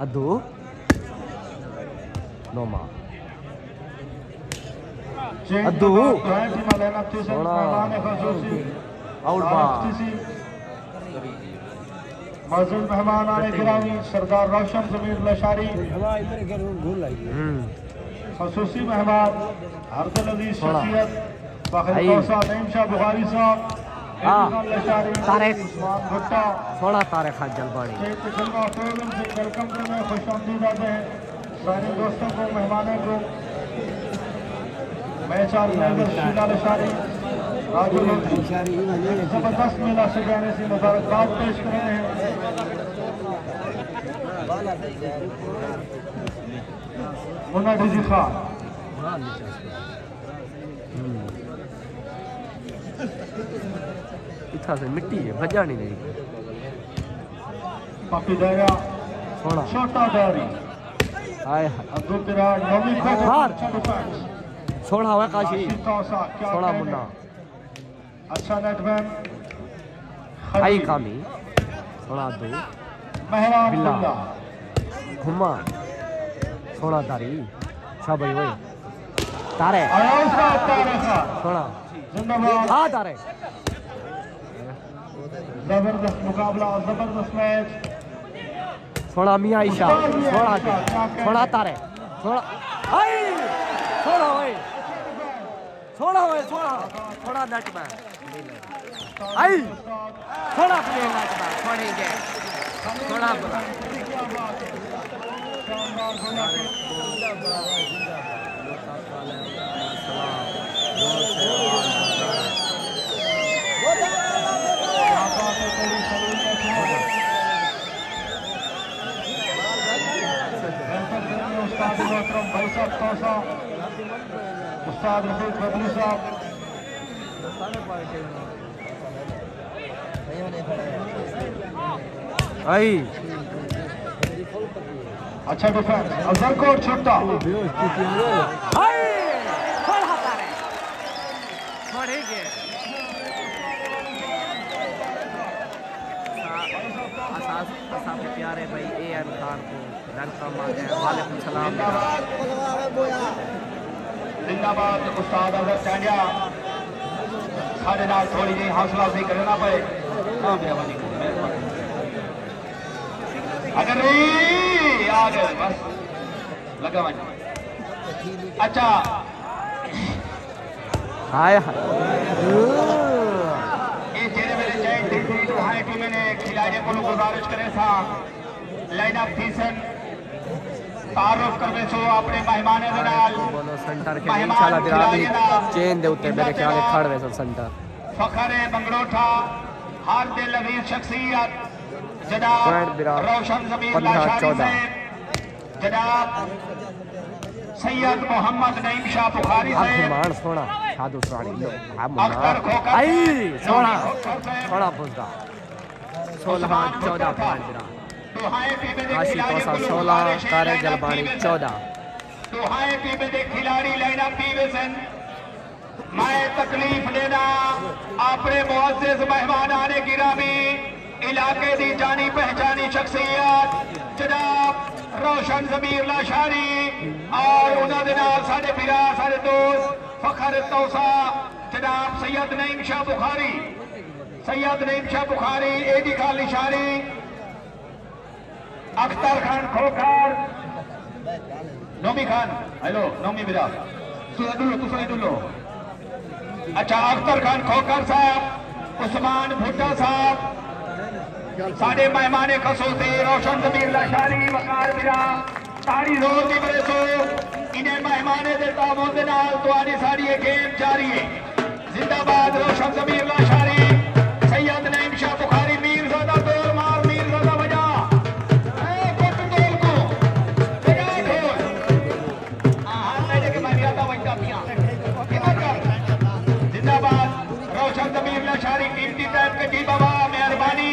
अदू नोमा अदू थोड़ा आउट बार मौजूद मेहमान आने गिरामी सरदार रोशन जमीर लशारी खसूसी मेहमान हरदल अजीज शख्सियत फखर कौसा नईम शाह बुखारी साहब तारिक भुट्टा थोड़ा तारिक जलबानी वेलकम करने खुश आमदीद आते हैं सारे दोस्तों को मेहमानों को मैच शीला लशारी जबरदस्त मेला से जाने से मुबारकबाद पेश कर रहे हैं मुन्ना डिजी खान इतना से मिट्टी है भजा नहीं पापी दायरा थोड़ा छोटा दारी हाय अब्दुल किरार नौमी हार। डिफेंस छोड़ा हुआ काशी छोड़ा मुन्ना अच्छा नेटमैन आई कामी थोड़ा दो मेहरान बिल्ला। बिल्ला घुमा थोड़ा तारी शाबाई ओए तारे आयोसा तारा थोड़ा जिंदाबाद हाँ तारे जबरदस्त मुकाबला जबरदस्त मैच थोड़ा मियाँ ईशा थोड़ा दे थोड़ा तारे थोड़ा आई थोड़ा ओए थोड़ा नट में आई थोड़ा प्ले नट में थोड़ी के थोड़ा बोला उस्ताद मोहतरम भाई साहब तौसा उस्ताद रफीक बबलू साहब आई अच्छा डिफेंस अजहर कोट छुट्टा आई थोड़ा तारे थोड़ी के असाफ प्यारे भाई एएन खान को वालेकुम सलाम जिंदाबाद उस्ताद अजहर चांडिया साढ़े नाल थोड़ी जी हौसला अफजाई करना पे हाँ मेहरबानी अगर आ गए बस लगा मन अच्छा हाय ये जेरे मेरे जय टीम तो हाई टीम ने खिलाड़ी को गुजारिश करे था लाइन अप थीसन तारुफ करवे सो अपने मेहमाने दे नाल बोलो सेंटर के इंशाल्लाह दिराबी चेन दे उत्ते मेरे ख्याल है खड़वे सो सेंटर फखर बंगलोठा हार दे लवीज शख्सियत जनाब रोशन जमीर लाशारी से जनाब सैयद मोहम्मद नईम शाह बुखारी से मान सोना साधु सुरानी लो अख्तर खोकर आई सोना थोड़ा बुझदा 16 14 पॉइंट दिरा दुहाए पीबे दे काशी खिलाड़ी तोसा 16 तारे जलबानी 14 दुहाए पीबे दे खिलाड़ी लाइना पीवे सन मैं तकलीफ देना अपने मुअज़्ज़िज़ मेहमान आने गिरामी इलाके दी जानी पहचानी शख्सियत जनाब रोशन जमीर लाशारी और उन्होंने नाल साडे पिरा साडे दोस्त फखर तौसा जनाब सैयद नईम शाह बुखारी एडी खान लिशारी अख्तर खान खोकर नोमी खान हेलो नोमी बिरा सुना दुलो अच्छा अख्तर खान खोकर साहब उस्मान भुट्टा साहब साढ़े मेहमाने खसूसी रोशन जमीर लाशारी वकार बिरा ताड़ी जोर दी बरे सो इन्हें मेहमाने दे तामों दे नाल तुआरी साड़ी ये गेम जारी है जिंदाबाद रोशन जमीर लाशारी सैयद नईम शाह बुखारी मीर ज़ादा दौर मार मीर ज़ादा बजा कोट दौर को बजा ढोल मेरे के मैं आता बजा पिया जिंदाबाद रोशन जमीर लाशारी कीमती टाइम के दी बाबा मेहरबानी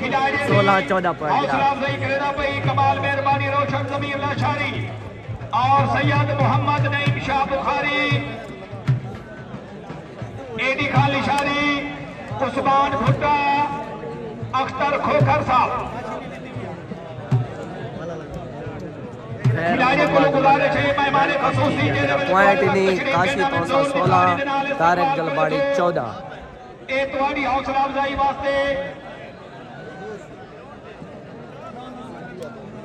16 14 पॉइंट हौसला अफजाई करेना पई कमाल मेहरबानी रोशन जमीर लाशारी और सैयद मोहम्मद नईम शाह बुखारी, एडी खान लिशारी, उस्मान भुट्टा, अख्तर खोखर साहब। पॉइंट नहीं काशी तौसा 16 तारिक जलबाड़ी 14। ये तुम्हारी हौसला अफजाई वास्ते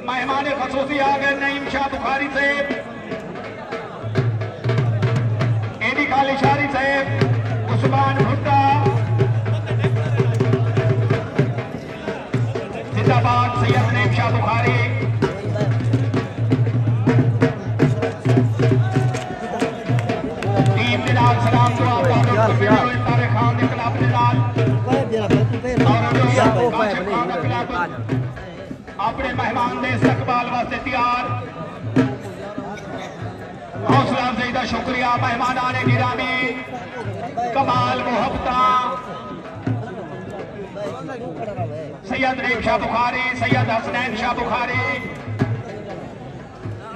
मेहमान खसूसी आ गए नईम शाह बुखारी साहब, एडी खान लिशारी साहब, उस्मान भुट्टा, जिंदाबाद सैयद नईम शाह बुखारी। टीम के नाल सलाम दुआ तारे खान के खिलाफ अपने मेहमान के इस्तकबाल वास्ते तैयार। हौसला अफजाई का शुक्रिया मेहमान आने गिरामी, कमाल मोहब्बता सैयद नईम शाह बुखारी, सैयद हसनैन शाह बुखारी,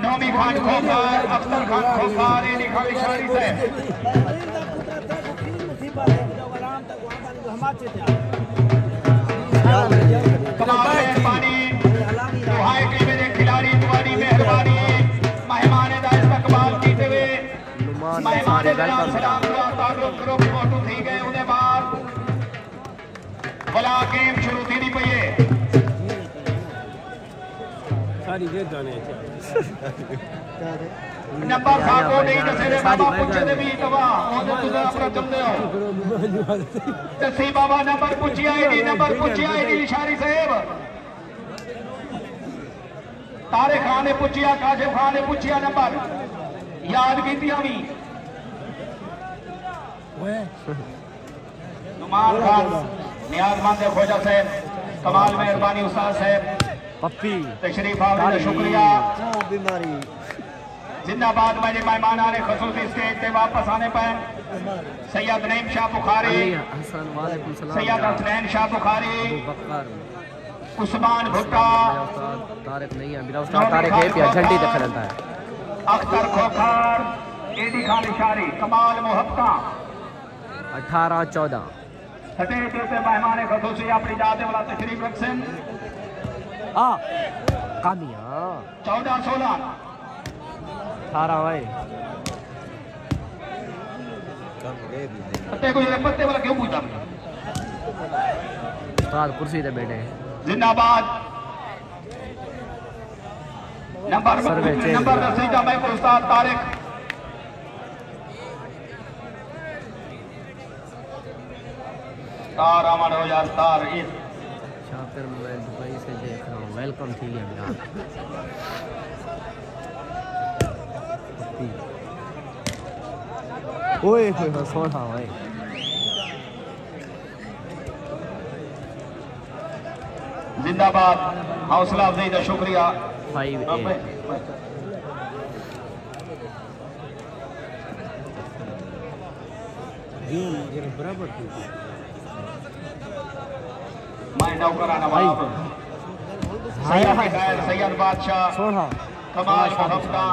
नौमी खान खोखर, अख्तर खान खोखर, एडी खान लिशारी से कमाल मेहरबानी दुहाई टीम के खिलाड़ी तुम्हारी मेहरबानी। मेहमान का इस्तकबाल कीते हुए मेहमान के नाम सलाम दुआ तारुफ ग्रुप फोटो थी गए। उन्हें बाद भला गेम शुरू थी नहीं पई है सारी दे जाने नंबर साको नहीं दसे रे बाबा पूछे दे भी तवा ओदे तुझे अपना चंदे हो दसी बाबा नंबर पूछिया आईडी, नंबर पूछिया आईडी लिशारी साहब, तारे खान ने पूछिया, काशिफ खान ने पूछिया, नंबर याद कीतिया भी नुमान खान, नियाजमंद खोजा साहब, कमाल मेहरबानी उस्ताद साहब, पप्पी तशरीफ आवने का शुक्रिया। बीमारी जिंदाबाद। मेरे मेहमान आने खसूसी स्टेज पे वापस आने पर सैयद नईम शाह बुखारी, सैयद हसनैन शाह बुखारी, उस्मान भुट्टा, तारिक नहीं है मेरा उस्ताद तारिक है पिया झंडी दिख रहा है, अख्तर खोखर, एडी खान लिशारी, कमाल मोहब्बता 18-14। सटे पे मेहमान खसूसी अपनी जाते वाला तशरीफ रखसन कामिया 14-16 18 भाई पत्ते को ये पत्ते वाला क्यों पूछा? उस्ताद कुर्सी पे बैठे। जिंदाबाद। नंबर रसीदा मैं उस्ताद तारिक, तार अमन हो यार तार इस शाकिर मैं दुबई से देख रहा हूँ। वेलकम थी है मेरा ओए होए सोना भाई। जिंदाबाद। हौसला अफजाई का शुक्रिया। 5-8 बराबर मैं नौकराना नवाब सैयद बादशाह, सोना कमाल मोहब्बता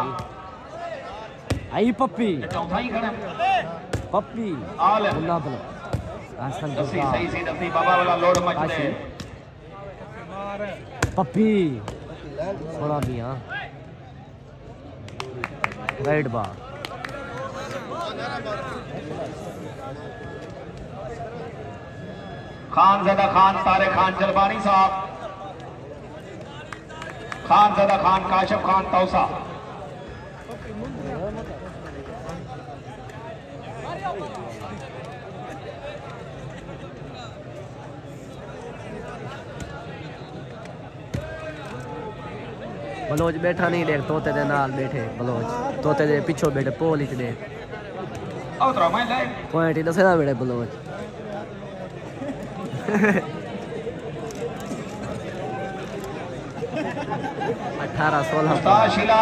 आई पप्पी चौथा ही खड़ा पप्पी आलम मुन्ना बलो आसन दसी सही सी दसी बाबा वाला लोड मच दे पप्पी सोना मियां राइट बा खानज़दा खान तारे खान जलबानी साहब, खानज़दा खान काशिफ खान तौसा, बलोच बैठा नहीं देख तोते दे नाल बैठे बलोच तोते दे पिछो बैठे पोल इच दे उतरा मैं ले पॉइंट ही दसे ना बैठे बलोच 18-16 ताशिला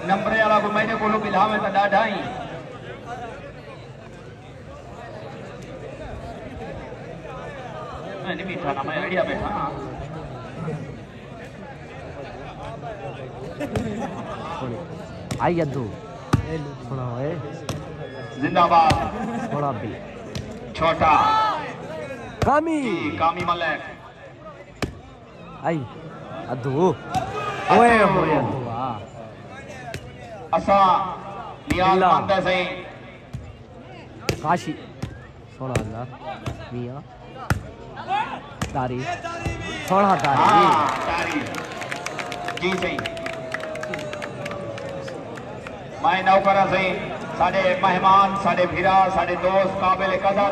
नंबर वाला को मैंने को लोग इल्हाम है ता ढाई मैं नहीं बैठा ना मैं आइडिया बैठा आई अद्दू सुना है जिंदाबाद थोड़ा भी छोटा कामी मलिक आई अद्दू ओए होए अद्दू वाह असा नियाज मंद है सही काशी सोना अल्लाह मियां तारी सोना तारी तारी जी सही मैं नौकरा सही साडे मेहमान साडे भिरा साडे दोस्त काबिल कदर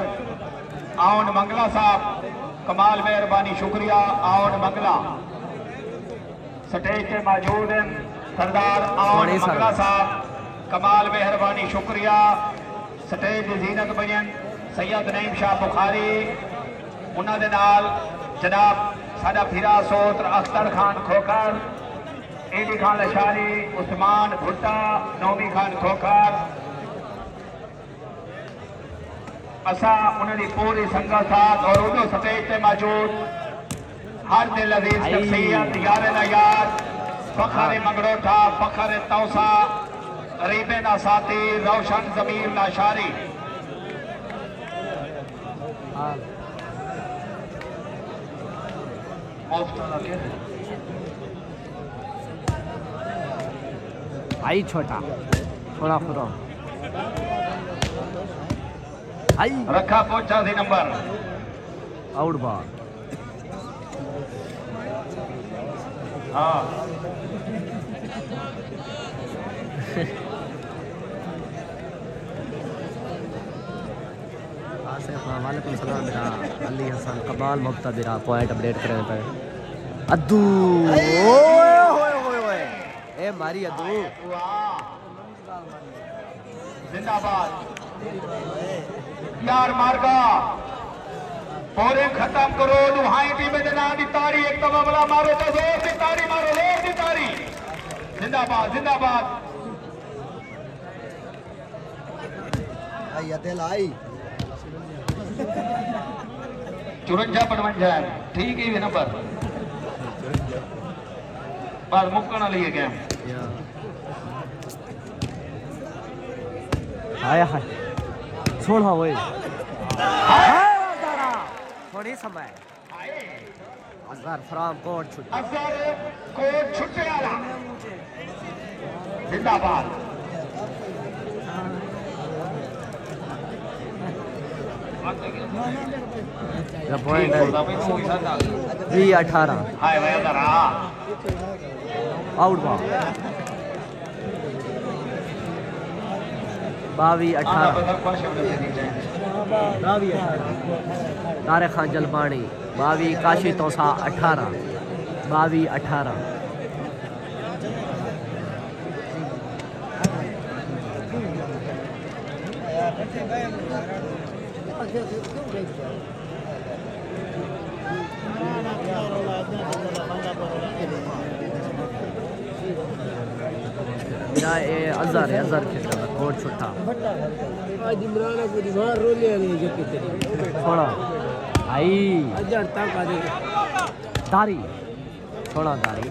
आउन मंगला साहब कमाल मेहरबानी शुक्रिया आउन मंगला स्टेज पे मौजूद हैं सरदार आउन मंगला साहब कमाल मेहरबानी शुक्रिया स्टेज की जीनत बजन सैयद नईम शाह बुखारी उन्होंने नाल जनाब साडा भिरा सोत्र अख्तर खान खोकर एडी खान लशारी उस्मान भुट्टा नौमी खान खोकर असा उन्होंने पूरी संगत साथ और उदो स्टेज पे मौजूद हर दिल अजीज शख्सियत यार यार फखर मंगरोठा फखर तौसा रीबे ना साथी रोशन जमीर लाशारी आई छोटा थोड़ा खुदा आई रखा पहुंचा सी नंबर आउट बॉल हाँ वालेकुम सलाम मेरा अली हसन कमाल मुफ्ता मेरा पॉइंट अपडेट करने पर अद्दू ओए होए होए होए ए मारी अद्दू जिंदाबाद यार मारगा पूरे खत्म करो दुहाई टीम दे नाम दी तारी एक तबला मारो तो जोर दी तारी मारो जोर दी तारी जिंदाबाद जिंदाबाद आई अतेल आई 54-55 ठीक है नंबर बस मुक्कन लिए गया हाय हाय सोना होए थोड़ी समय अजहर फराम कोट छुट्टी अजहर कोट छुट्टे वाला जिंदाबाद पॉइंट 20-18 हाय भाई उधर आ आउट बॉल 22-18 तारे खान जलपानी 22 काशी तोसा 18 22-18 मेरा ये अजहर खेल रहा कोट छुट्टा आज इमरान को दीवार रोले नहीं जके तेरी थोड़ा आई अजहर तक आ दे तारी थोड़ा तारी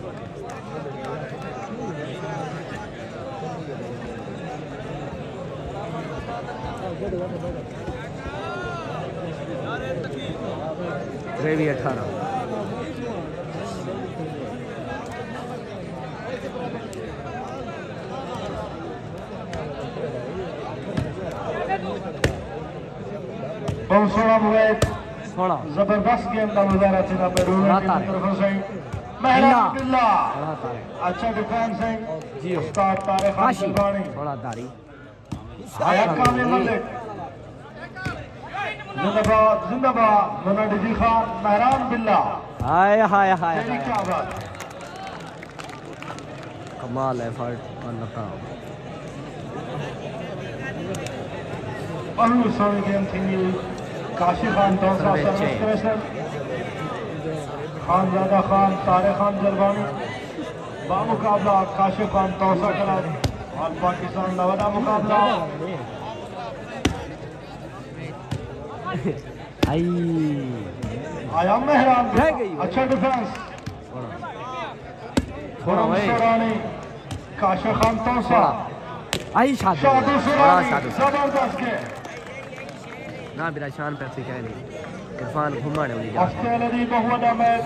ग्रेवी 18 बहुत सोना मुगैद थोड़ा जबरदस्त गेम का मुजाहरा थी मेहरान बिल्ला अच्छा डिफेंस है जी उस्ताद तारिक खान जलवानी थोड़ा तारी आया कामी मलिक जिंदाबाद जिंदाबाद मुन्ना डिजी खान मेहरान बिल्ला हाय हाय हाय तेरी क्या बात कमाल एफर्ट और नकाम बहुत सोनी गेम थी काशी खान तौसा खानजादा खान तारिक खान जलवानी बामुकाबला काशी खान तौसा क्लब और पाकिस्तान नवादा मुकाबला आई आया मेहरान रह गई अच्छा डिफेंस थोड़ा रानी काशिफ खान तौसा आई शादू शादू बड़ा सुरानी शादू जबरदस्त के ना बिरा शान पे से कहनी इरफान घुमाने वाली जा अस्ट्रेलिया बहुवदा मैच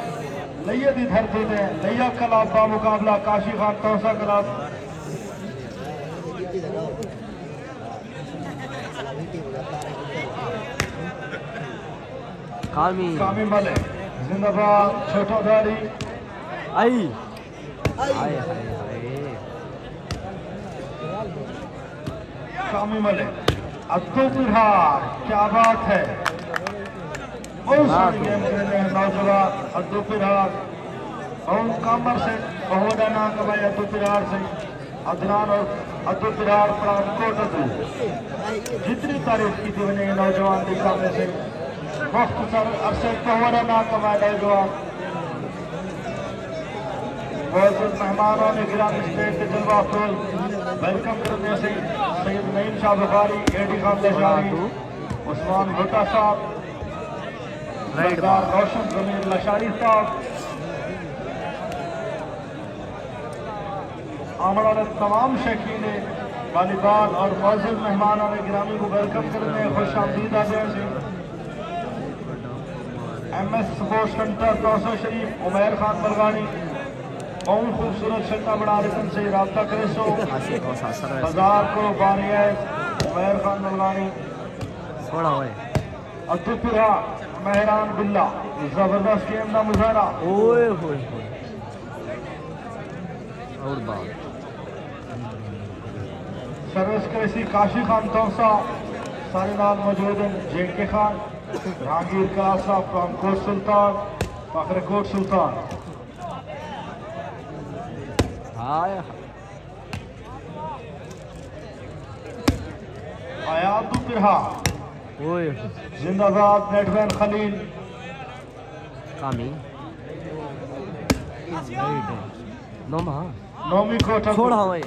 लैया दी धरती ने लैया क्लब का मुकाबला काशिफ खान तौसा क्लब कामी मलिक जिंदाबाद छोटा दाढ़ी आई हाय हाय हाय कामी मलिक अब्दुल बिहार क्या बात है नौजवान अब्दुल बिहार और कामर से बहुवदा ना कमाई अब्दुल बिहार से अदनान और अब्दुल बिहार पठानकोट जितनी तारीफ की थी उन्हें नौजवान के सामने से मुख्तसर अरसे बहुवदा ना कमाए नौजवान मेहमानों ने गिरामी स्टेट के जलवा फूल वेलकम करने से सैयद नईम शाह बुखारी एडी खान लशारी उस्मान भुट्टा साहब सरदार रोशन जमीर लशारी साहब आमड़ वाले तमाम शौकीन वालीबॉल और मौजूद मेहमानों ने गिरामी को वेलकम करने खुश आमदीद आदि MS स्पोर्ट्स सेंटर तौसा शरीफ उमैर खान बलवानी बहुत खूबसूरत शक्ल बना रतन से रब्ता करे सो बाजार को बारियत उमैर खान बलवानी अब्दुल्ला मेहरान बिल्ला जबरदस्त गेम का मुजाहरा ओए होए और बात सर्विस करेसी काशिफ खान तौसा सारे नाल मौजूद हैं JK खान जहांगीर कासा फ्रॉम कोट सुल्तान फखर कोट सुल्तान आयातु बिरहा ओए जिंदाबाद नेटमैन खलील कामी नोमा नौमी कोठा छोड़ा ओए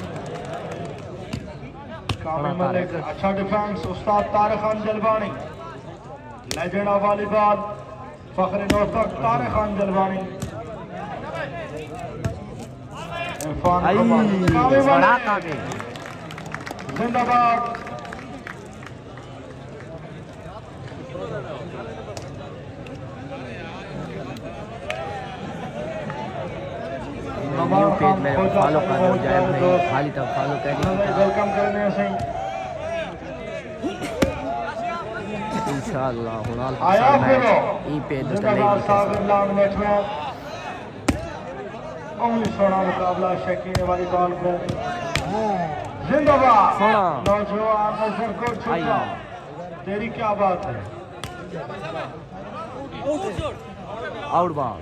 कामी मलिक अच्छा डिफेंस उस्ताद Tariq Khan Jalwani legend of volleyball Fakhar नौतक तारिक खान जलवानी इरफान कामी जिंदाबाद पेज में फॉलो कर लो जाए भाई खाली तब फॉलो करें वेलकम करने से इंशाअल्लाह हुनाल आया फिर ई पेज तो जिंदाबाद सागर लाउंज मैच में बहुत सोना मुकाबला शकीन वाली बॉल पे जिंदाबाद नौजवान नजर को छुपा तेरी क्या बात है आउट बॉल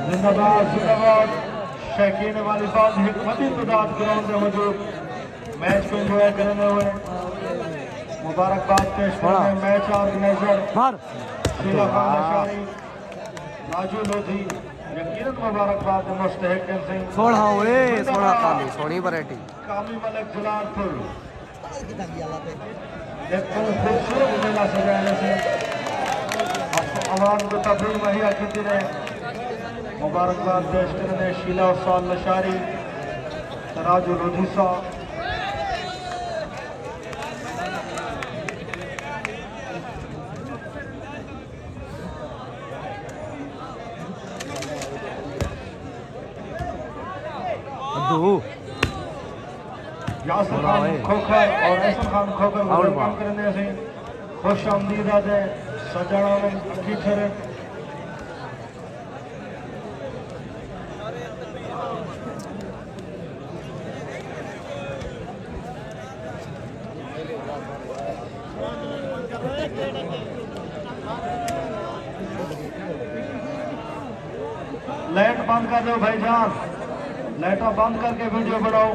जिंदाबाद जिंदाबाद शकीन वाली बॉल हिकमती तादाद ग्राउंड में मौजूद मैच को एंजॉय करने हुए मुबारकबाद पेश करने मैच ऑर्गेनाइजर शीला खान लशारी राजू लोधी यकीनन मुबारकबाद मुस्तहिक सिंह छोड़ा ओए छोड़ा कामी सोनी वैरायटी कामी मलिक जलालपुर देखो खूबसूरत मेला सजाने से आवाम को तफरीह मुहैया की रहे मुबारकबाद पेश करने शीला उस्ताद लशारी राजू लोधी साहब यासिर खान खोखर और एहसन खान खोखर को वेलकम करने से खुश आमदीद आदे सजाना में अखी छरे लाइट बंद कर दो भाईजान, लाइटा बंद करके वीडियो बनाओ,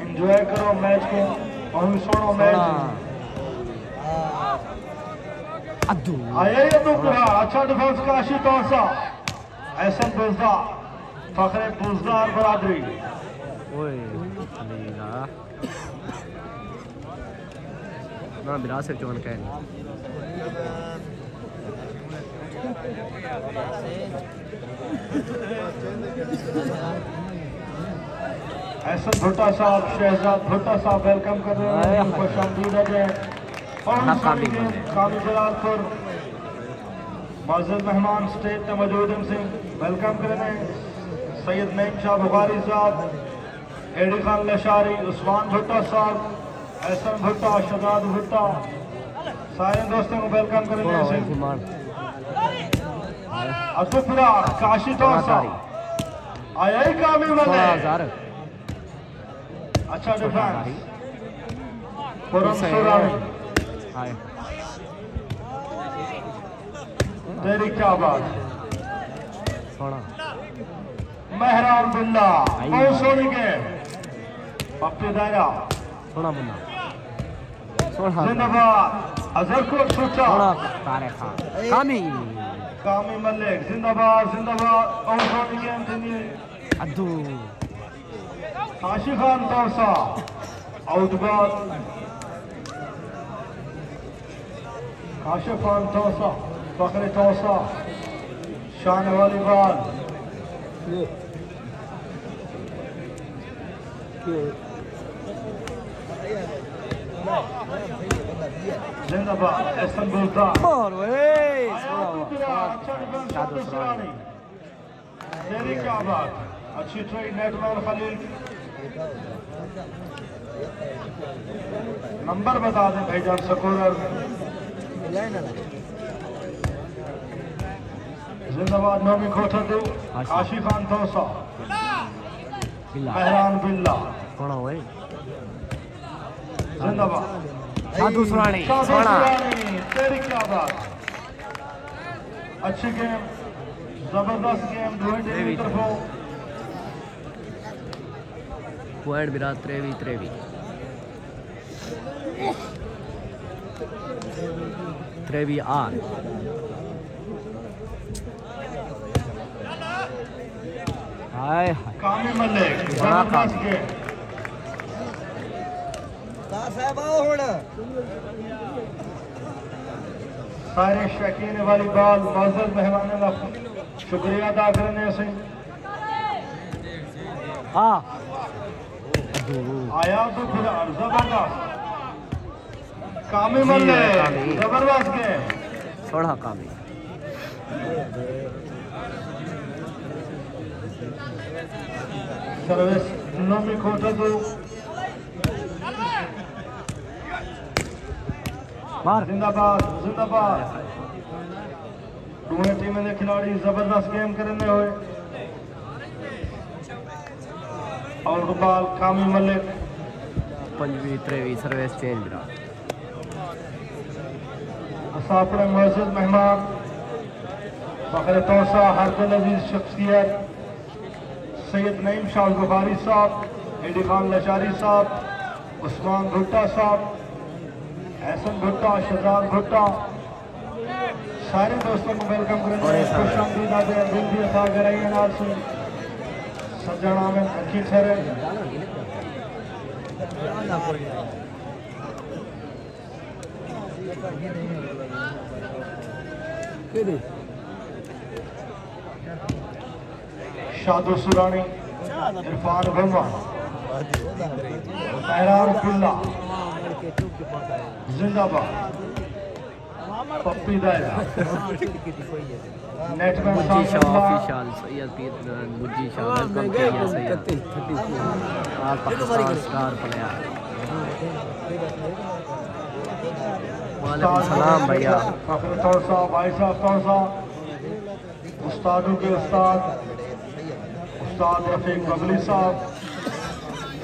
एंजॉय करो मैच को और सुनो मैच। आया तो पूरा अच्छा डिफेंस का आशी तौसा एहसन बुजदार फखरे बुजदार बरादरी ना बिरा से चोन के एहसन भुट्टा साहब, शहजाद भुट्टा साहब वेलकम कर रहे हैं, खुशामदीद है। कामी जलालपुर मौजूद मेहमान स्टेज पे मौजूद हैं, वेलकम कर रहे हैं। सैयद नईम शाह बुखारी साहब, एडी खान लशारी, उस्मान भुट्टा साहब, एहसन भुट्टा, शहजाद भुट्टा, सारे दोस्तों को वेलकम कर रहे हैं। अतुपुरा काशी तौसा आया ही कामी वाले, अच्छा डिफेंस तेरी क्या बात। मेहरान बिल्ला बहुत सोनी के पप्पी दायरा जिंदाबाद। अजरकोट छुट्टा कामी मलिक जिंदाबाद जिंदाबाद। और सोनी के अद्दू काशी खान तौसा आउटबाल, काशिफ खान तौसा, फखरे तौसा, शान वाली बाल जिंदाबाद। एहसन बोलता तेरी क्या बात। अच्छी ट्रेन नेटमैन खलील नंबर बता दें भाईजान स्कोरर। जिंदाबाद नौमी खोटा दो, काशी खान तौसा, मेहरान बिल्ला जिंदाबाद। साधु सुरानी तेरी क्या बात। अच्छी गेम, जबरदस्त गेम, दोनों टीम की तरफों पॉइंट बिरा 3-3 आर हाय कामी मलिक जबरदस्त गेम। सारे शकीन वाली बाल मौजूद मेहमान का शुक्रिया अदा करने से आया तो फिर जबरदस्त कामी मलिक जबरदस्त गेम। थोड़ा कामी सर्विस नौमी खोटा दो, जिंदाबाद जिंदाबाद। दोनों टीमें के खिलाड़ी जबरदस्त गेम करने हुए। और बाल कामी मलिक 5-3 सर्विस चेंज बिरा मुसाफिर मौजूद मेहमान फखरे तौसा, हरदल अजीज शख्सियत सैयद नईम शाह बुखारी साहब, एडी खान लशारी साहब, उस्मान भुट्टा साहब, एहसन भुट्टा, शहजाद भुट्टा, सारे दोस्तों को वेलकम करेंगे। खुशामदीद आते हैं दिल भी अता कराइए नाल से सज्जन आमिर अच्छी ठहरे। शादो सुरानी, इरफान भरमा, मेहरान बिल्ला जिंदाबाद। पप्पी दायरा नेटमैन मुज्जी शाह ऑफिशियल सैयद पीर मुज्जी शाह वेलकम किया सैयद आज पाकिस्तान स्टार प्लेयर। वालेकुम सलाम भैया। फखर तौसा, भाई साहब तौसा, उस्तादों के उस्ताद उस्ताद रफीक बबली साहब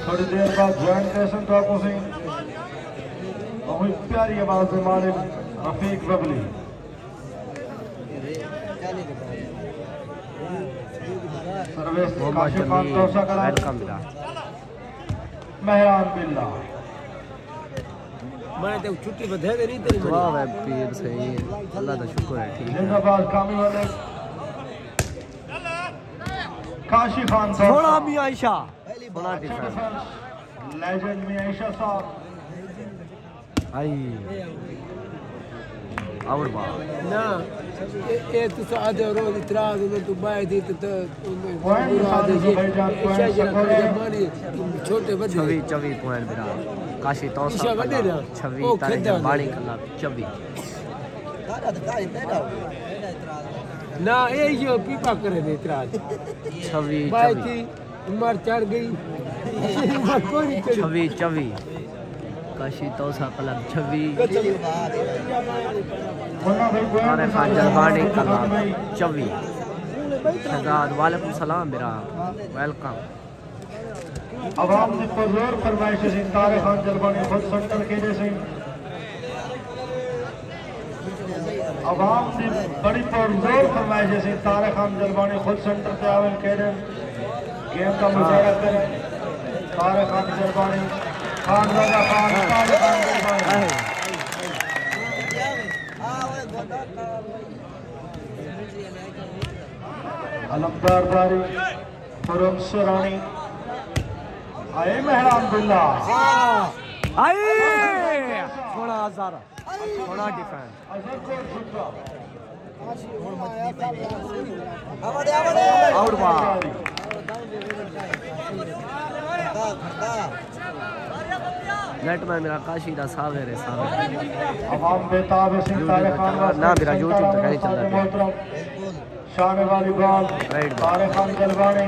थोड़ी देर बाद ज्वाइन कैसन टॉकों से बहुत प्यारी आवाज में मालिक रफीक बबली। सर्विस काशिफ खान तौसा करा, मेहरान बिल्ला मैंने तो छुट्टी बधे करी तेरी वाह वे पीर सही अल्लाह का शुक्र है। ठीक है जिंदाबाद कामी वाले काशी खान थोड़ा भी आयशा थोड़ा डिफरेंस लेजेंड में आयशा साहब आई और वाह ना ये तो आधे रोज इतराज में तो बाय दी तो छोटे बच्चे 24 पॉइंट बिरा काशी तो 26 तारीख बाणी कला 24 ना ये जो पीपा करे दे इतराज 26 बाय की उम्र चढ़ गई 26 काशी तो कला 26 सारे खाजर बाणी कला 24 शहजाद वालेकुम सलाम बिरा वेलकम आवाम ने पुरजोर फरमाइश से तारे खान जलवानी खुद सेंटर के जैसे आवाम ने बड़ी पुरजोर फरमाइश से तारे खान जलवानी खुद सेंटर पे आवन कह रहे गेम का मुजाहरा करें तारे खान जलवानी खान राजा खान तारे खान जलवानी अलमदार बारी फरुख सरानी आए मेहरान बिल्ला आई थोड़ा हजारा थोड़ा डिफेंस आउट बॉल नेट में मेरा काशी दा सावेर है सावेर अवाम बेताब सिंह तारे खान ना मेरा यूट्यूब तक नहीं चल रहा शान वाली बाल तारे खान जलवानी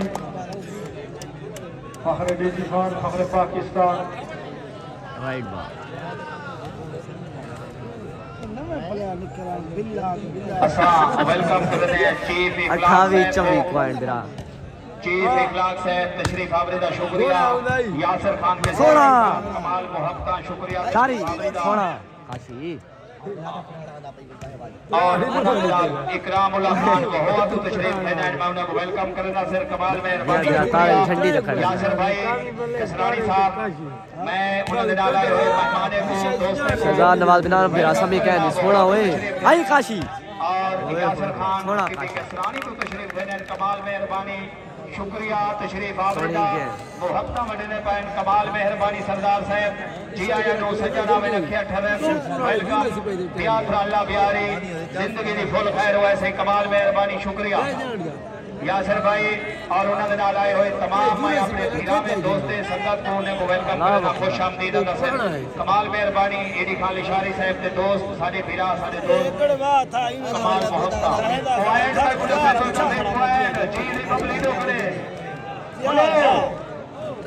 फखर डीजी खान फखर पाकिस्तान राइट बॉल वेलकम करते हैं चीफ 28-24 पॉइंट बिरा चीफ इखलाक से तशरीफ आवरे दा शुक्रिया यासिर खान के सोना कमाल मोहब्बत शुक्रिया सारी सोना काशी और इकरामुल्लाह खान को हुआ तो तशरीफ लेने मैं उन्हें वेलकम करना सर कमाल में ठंडी रखा यासिर भाई कसरानी साहब मैं उन्होंने डाला है मेहमाने को दोस्त शहजाद नवाज बिना बिरा सभी कहने सोना होए आई काशी और यासिर खान की कसरानी को तशरीफ लेने कमाल मेहरबानी शुक्रिया तशरीफ आवरदा मोहब्बत मडने पैन कमाल मेहरबानी सरदार साहब जी आया नो सजना में रखे ठहरे वेलकम प्यार अल्लाह प्यारी जिंदगी दी फुल खैर वैसे कमाल मेहरबानी शुक्रिया यासिर भाई और उन्होंने नाल आए हुए तमाम मैं अपने भीरा में दोस्ते संगत को उन्हें वेलकम करना खुश आमदीद नसर कमाल मेहरबानी एडी खान लिशारी साहब के दोस्त साडे भीरा साडे दोस्त कमाल मोहब्बत पॉइंट तक पॉइंट जी रिपब्लिक करे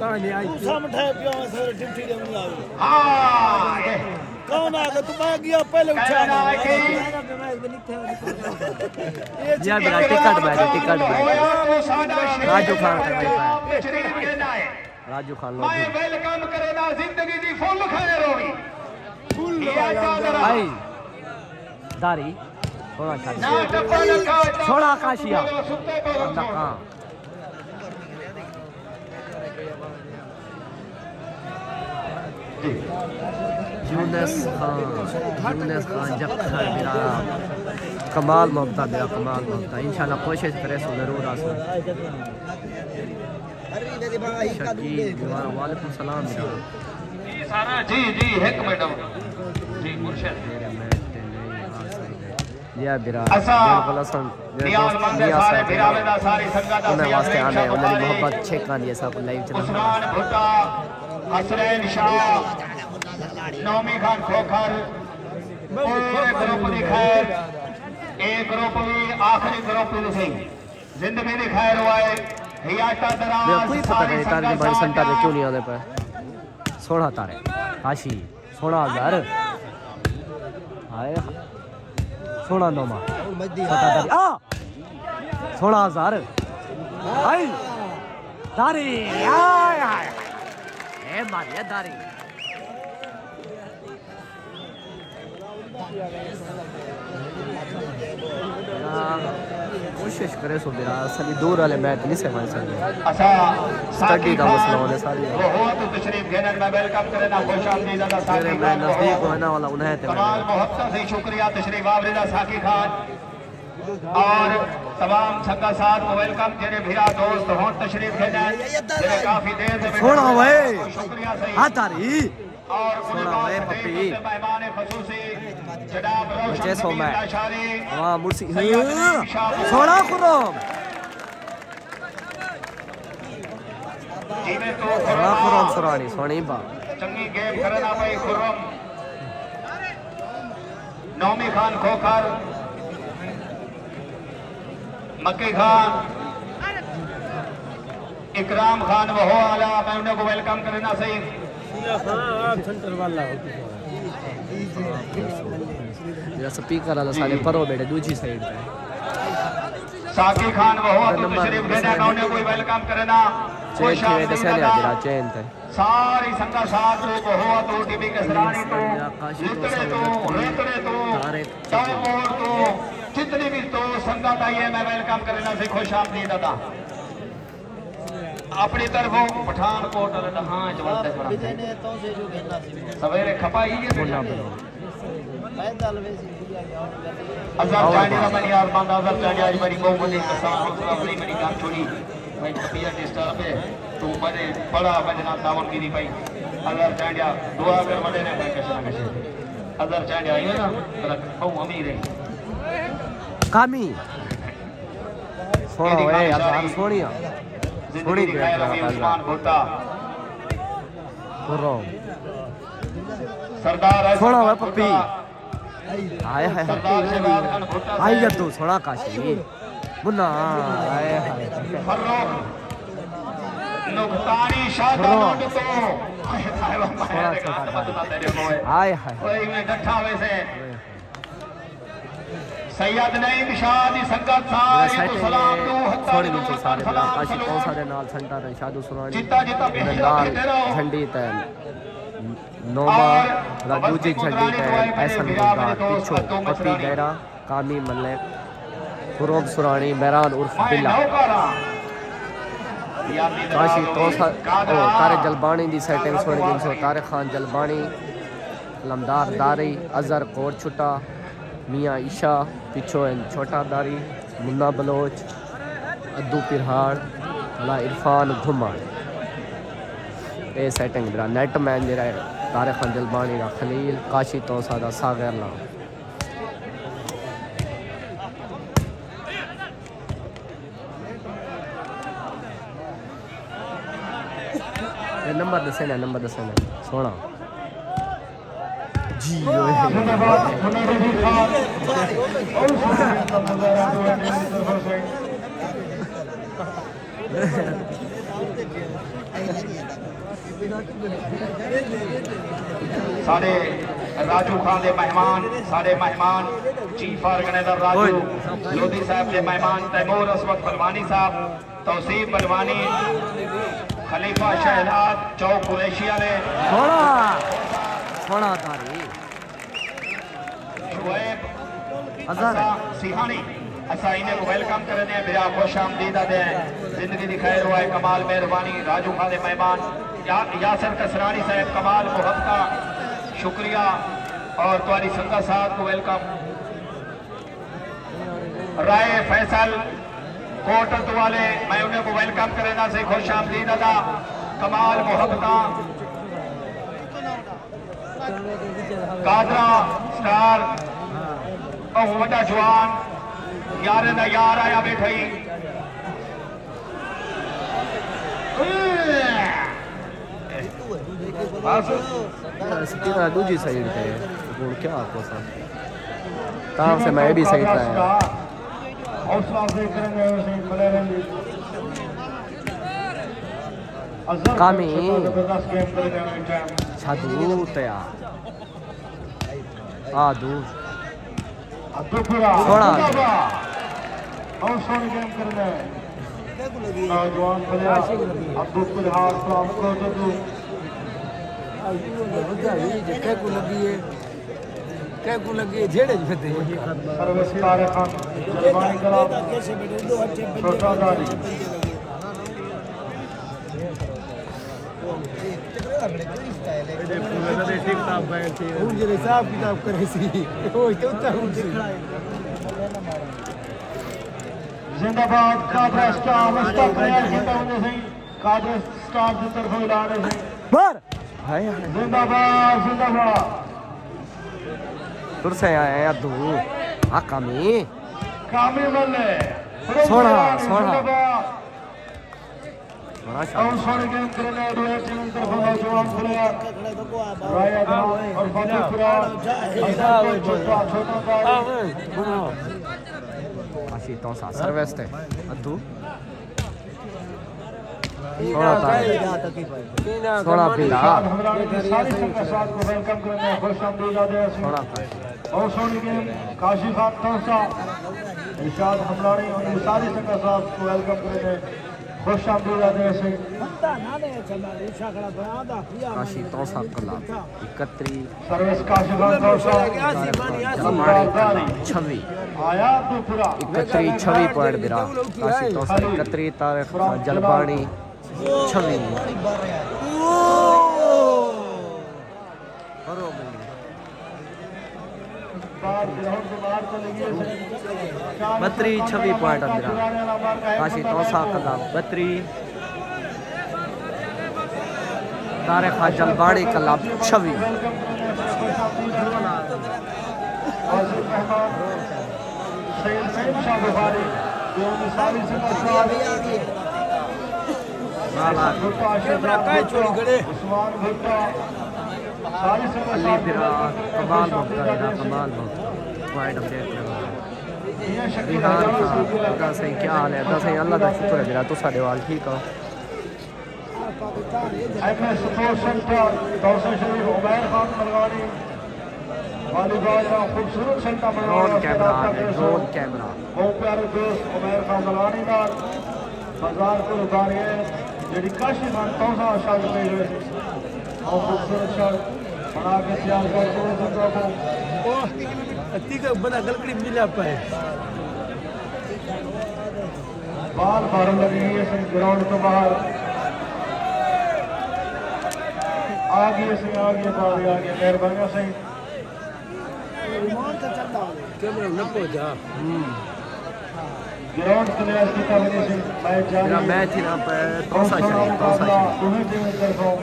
कहानी आई सामने पियो सर ड्यूटी देनी आवे हां कौन आ गया तू मैं गया पहले उठा यार मेरा टिकट बैठ राजू खान का भाई राजू खान लो मैं वेलकम करेना जिंदगी दी फुल खैर होवी आई दारी थोड़ा छोड़ा काशिया हां यूनुस खान जक्खर मेरा कमाल ममता मेरा कमाल ममता इंशाल्लाह कोशिश करे सो जरूर आसो शकील वालेकुम सलाम मेरा सारा जी जी एक मिनट जी मुर्शिद या बिरा बिल्कुल हसन नियाज मंद सारे बिरावे दा सारी संगत दा वास्ते आने उन्हें मोहब्बत छेका दिए सब लाइव चल उस्मान भुट्टा हसनैन शाह नौमी खान खोखर पूरे ग्रुप दी खैर एक ग्रुप भी आखिरी ग्रुप दी सही जिंदगी दी खैर हुए हियाटा दराज कोई पता नहीं तारे बन संता पे क्यों नहीं आने पर 16 तारे काशी 16,000 हाय 16 नोमा 16,000 आई तारे आय आय ए मारिया तारे कोशिश करे सो मेरा असली दूर वाले मैच नहीं से मान सकते अच्छा स्टडी का मसला होने सारी बहुत तशरीफ घेनन में वेलकम करना खुशामदीद दा साकी मैं नजदीक होने वाला उन्हें कमाल मोहब्बत से शुक्रिया तशरीफ आवरेदा साकी खान और तमाम संगा साथ को वेलकम जेने भीरा दोस्त हों तशरीफ घेनन जेने काफी देर से छोड़ा हुए शुक्रिया सही हां तारी और सोना है पप्पी मेहमान खसूसी जनाब रोशन सोमा लाशारी वाह मुर्सी सोना खुरम जिन्हें तो सोना खुरम सुरानी सोनी बा चंगी गेम करना भाई खुरम नौमी खान खोखर मक्की खान इकराम खान वो आला मैं उन्हें को वेलकम करना सही सेंटर वाला मेरा स्पीकर वाला साले परो बेटे दूसरी साइड पे साकी खान वो तशरीफ देना मैं उन्हें कोई वेलकम करना चेन की वजह से नहीं आती चेन थे सारी संगा साथ को हो तो टीवी के सरानी तो लितड़े तो रेतड़े तो तमोर तो जितनी भी तो संगत आई है मैं वेलकम करना से खुश आमदीद अदा अपनी तरफों पठानकोट और हाँ जबरदस्त बड़ा सवेरे खपाई ये अजहर चांदी का मैंने यार बंदा अजहर चांदी आज मेरी बहुत बड़ी कसम अपनी मेरी काम छोड़ी मैं कपिया डिस्टर्ब पे तू बड़े बड़ा बजना तावन की दी भाई अजहर चांदी दुआ कर मदे ने भाई कैसे ना कैसे अजहर चांदी आई है ना रख बहु अमीर है कामी सोना है अजहर सोनिया सोनी दिखाया रफी उस्मान भुट्टा खुरम सरदार है सोना है पप्पी हाय हाय सरदार शहबाज खान भुट्टा आई जा तू सोना काशी मुन्ना हाय हाय फर्रुख नुक्तानी शादा नोट तो हाय हाय ओए मैं डठा वैसे सैयद नईम शाह दी संगत सारी को सलाम दो छोड़ी नीचे सारे काशी कौसा दे नाल सेंटर शादू सुरानी जिता जिता नाल झंडी ते नोमा राजूजी झंडी ते ऐसा गुलदार पीछो पप्पी गैरा कामी मल्लिक खुरम सुरानी मेहरान उर्फ बिल्ला काशी कौसा तारे जलबानी दी सेटिंग छोड़ दी सो तारे खान जलबानी लमदार दारी अजहर कोट छुटा मियाँ ईशा पिछो छोटा दारी मुन्ना बलोच अद्दू पिरहाड़ भला इरफान घुमा ए सेटिंग मेरा नेट मैन जरा तारे खान जलबानी का खलील काशी तोसा दा सागर ला नंबर दसे सोना जी सारे राजू खान के मेहमान सारे मेहमान चीफ ऑर्गेनाइजर राजू लोधी साहब के मेहमान तैमूर असवद बलवानी साहब तौसीफ बलवानी खलीफा शहजाद चौक कुरैशी वाले सोना तारी शुएब अजहर सिहानी असा इन्हें को वेलकम करने मेरा खुश आमदीद दे जिंदगी दी खैर हुआ कमाल मेहरबानी राजू खान के मेहमान यासर कसरानी साहब कमाल मुहब्बत शुक्रिया और तुम्हारी संगत साहब को वेलकम राय फैसल कोटत वाले मैं उन्हें को वेलकम करना से खुश आमदीद अदा कमाल मुहब्बत कादरा स्टार और वड्डा जवान यार दा यार आया बैठा ही दूसरी साइड पे क्या आपको सब काम से मैं भी साइड पे हौसला से करेंगे वैसे बने रहेंगे कामी जबरदस्त गेम करेंगे छादू तैयार आदू अब्दुलपुरा सोना हौसला गेम करेंगे नौजवान प्लेयर अब्दुलपुरा सलाम को जदू को लगी है जेड़े फते सर्विस तारे खान जलवानी कला छोटा दारी हिसाब किताब करे सी जिंदाबाद कादरा स्टार मुस्तक प्लेयर की तरफ से कादरा स्टार की तरफ ला रहे हैं मार जिंदाबाद जिंदाबाद तुर से आए हैं दू आ कामी बल्ले सोना सोना और सोने गेम करने वाले टीम तरफ नौजवान प्लेयर राया और फतेहपुरा छोटा काशी तो सा सर्विस थे अद्दू सोना पिला सारी संघ साथ को वेलकम करने खुशामदीद आते हैं और सोनी गेम काशी खान तौसा इरशाद हमलानी और सारी संघ साथ को वेलकम करने खुशामदीद आते हैं काशी तौसा कला 31 सर्विस काशी खान तौसा 26 आया तो पूरा 31 पॉइंट बिरा काशी तौसा 31 तारीख जलबानी 26 बत्री 26 पॉइंट अंदर काशी तौसा कला 32 तारीख जलबानी कला 26 अली फिरा कमाल भक्ता कमाल भक्ता पॉइंट अपडेट रिहान का सही क्या हाल है सही अल्लाह का शुक्र है मेरा तो साढ़े वाल ठीक हो खूबसूरत सेंटर ड्रोन कैमरा बहुत प्यारे दोस्त उमैर खान मलवानी बाजार को उतारिए जेडी काशी खान तौसा शाद पे हुए और खूबसूरत शर्ट बना के तैयार करके को का बड़ा गलकड़ी मिला पाए बाल बार लगी है ग्राउंड के बाहर आगे मेहरबानी से कैमरा न पहुंचा ग्राउंड के लिए इसकी कहानी से मैच जारी मेरा मैच ही ना पे तौसा चाहिए तुम्हें टीम तरफों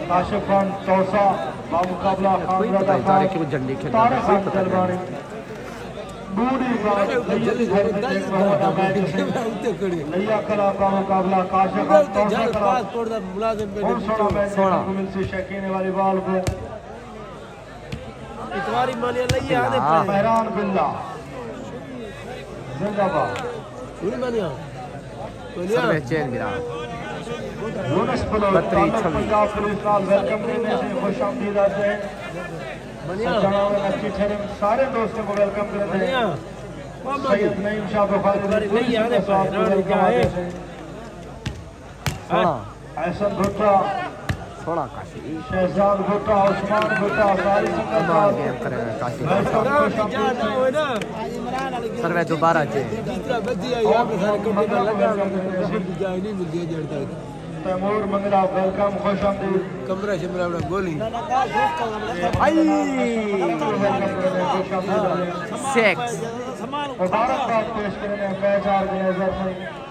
काशिफ खान तौसा बामुकाबला खान रजा खान क्यों झंडी खेल तारिक खान जलबानी बूढ़ी बात जल्दी नैया कला का मुकाबला काशिफ खान तौसा कला और सोना मैच को मिलती शकीन वाली बाल को इतवारी मानिया लई आने मेहरान बिल्ला जिंदाबाद पूरी मानिया सर्वे चेन मेरा यूनुस पंजाब पुलिस का वेलकम करने से खुशामदीद आते हैं अच्छी ठहरे सारे दोस्तों को वेलकम करते हैं सैयद नईम शाह बुखारी ऐसा भुट्टा थोड़ा काशी शहजाद भुट्टा उस्मान भुट्टा सारी कमाल गेम करेगा काशी सर्वे दोबारा चेन तैमूर मंगला वेलकम खुशामदीद कमरा शमरा गोली सेक्स मुबारकबाद पेश करेंगे पैचार के नजर में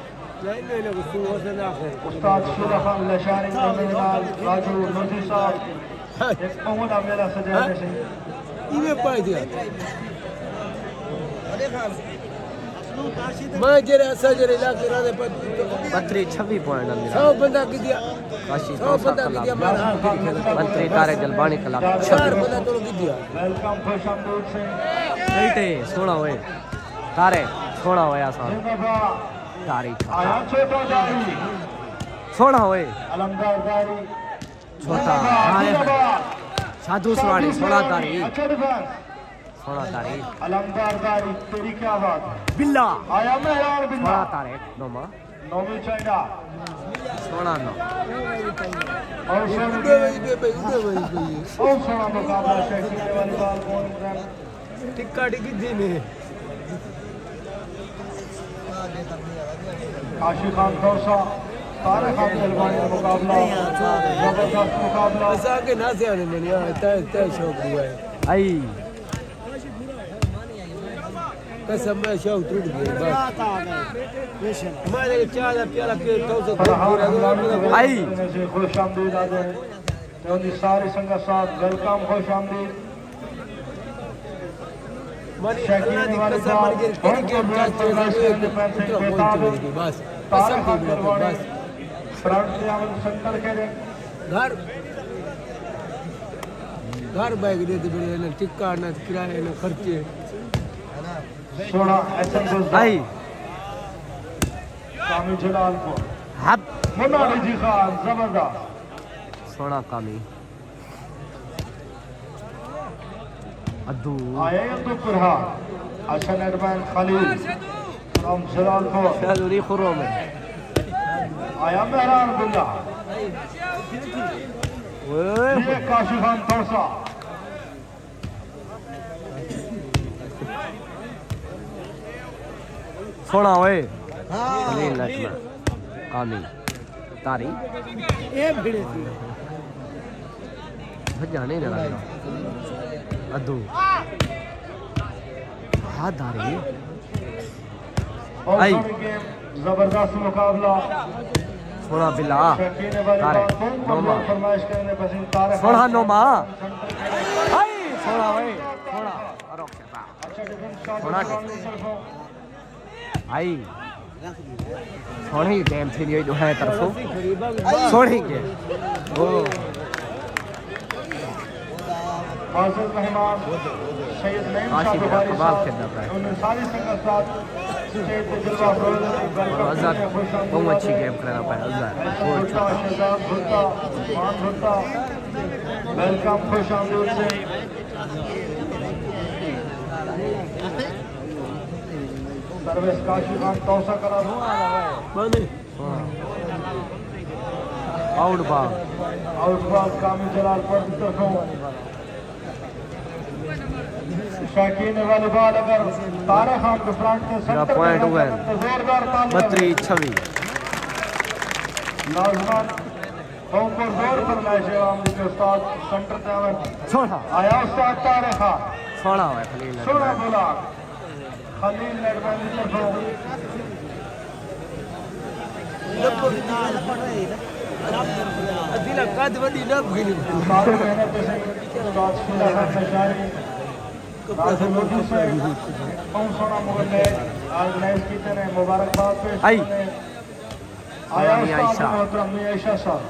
उस्ताद शुरा खान लशारी राजू नूसी साहब एक पहुंचा मेरा सजाने से इवे पाई दिया मैं जरे सजरे इलाके रादे बत्री 26 पॉइंट अंदर 100 बंदा की दिया काशी 100 बंदा की दिया मार बत्री तारे जलबानी कला 4 बंदा तो की दिया वेलकम खुशामदीद से बेटे सोना होए तारे सोना होया सा तारीख आया छोटा जारी सोना होए अलमदार जारी छोटा साधु सवाड़ी सोना तारी अच्छा डिफेंस सोना तारी अलमदार जारी तेरी क्या बात बिल्ला आया मेहरान बिल्ला सोना तारे नोमा नौमी चाइना सोना नो और सोना मुकाबला शकीन वाली बाल कौन टिक्का टिकी थी ने काशी खान तौसा तारिक खान जलबानी का मुकाबला जबरदस्त मुकाबला ऐसा के ना से आने नहीं तय तय शौक हुआ है आई कसम मैं शौक टूट गया बस मैं चाय का प्याला के आई खुश आमदीद आदे उनकी सारी संगत साथ वेलकम खुश आमदीद शकीन वाली बात बस फ्रंट से हम सेंटर के घर बैग दे बड़े ना टिक्का ना किराए ना खर्चे सोना एसएम आई कामी जलालपुर हब मुन्ना निजी खान जबरदस्त सोना कामी अद्दू आए अब्दुल कुरहान अशन एडमैन खलील फ्रॉम जलालपुर शादुरी खुरो में आया मेहरान अब्दुल्ला ये काशी खान थोसा सोना ओए खलील लक्ष्मण कामी तारी ये भिड़े थी भजाने लगा अद्दू हाँ दारी और आई। गेम जबरदस्त मुकाबला सोना बिल्ला शकीन वाली तारे बात नोमा फरमाइश करने पसंद तारे सोना नोमा आई सोना ओए सोना अरोक शता सोना के आई सोनी टाइम थी ये जो है तरफो सोनी के ओ फाजिल मेहमान सैयद नईम काशी शाह मेरा बुखारी कबाब साहब खेलना है उन्होंने सारी संगत साथ स्टेज पे जलवा आजाद बहुत अच्छी गेम करना पाया आजाद बहुत भुट्टा शहजाद भुट्टा मान भुट्टा वेलकम खुश आमदीद से सर्विस काशी खान तौसा करा आउट बाल आउटबाज कामी जलालपुर की तरफों शकीन वाली बाल अगर तारा खान के फ्रंट के सेंटर पॉइंट हुआ है। तो जोरदार ताली 32-26 लाजमान होम पर जोर पर मैच है आमदी के उस्ताद सेंटर पे आवे सोना आया उस्ताद तारा खान सोना है खलील सोना बोला खलील लड़वान की तरफों दिला कद वडी न भइल सारे मेहनत से उस्ताद सुला खान नशारी राजू लोधी से बहुत सोना मुगल ऑर्गेनाइज की तरह मुबारकबाद पेश आई। करने आया मियां उस्ताद आयशा। मोहतरम मियां आयशा साहब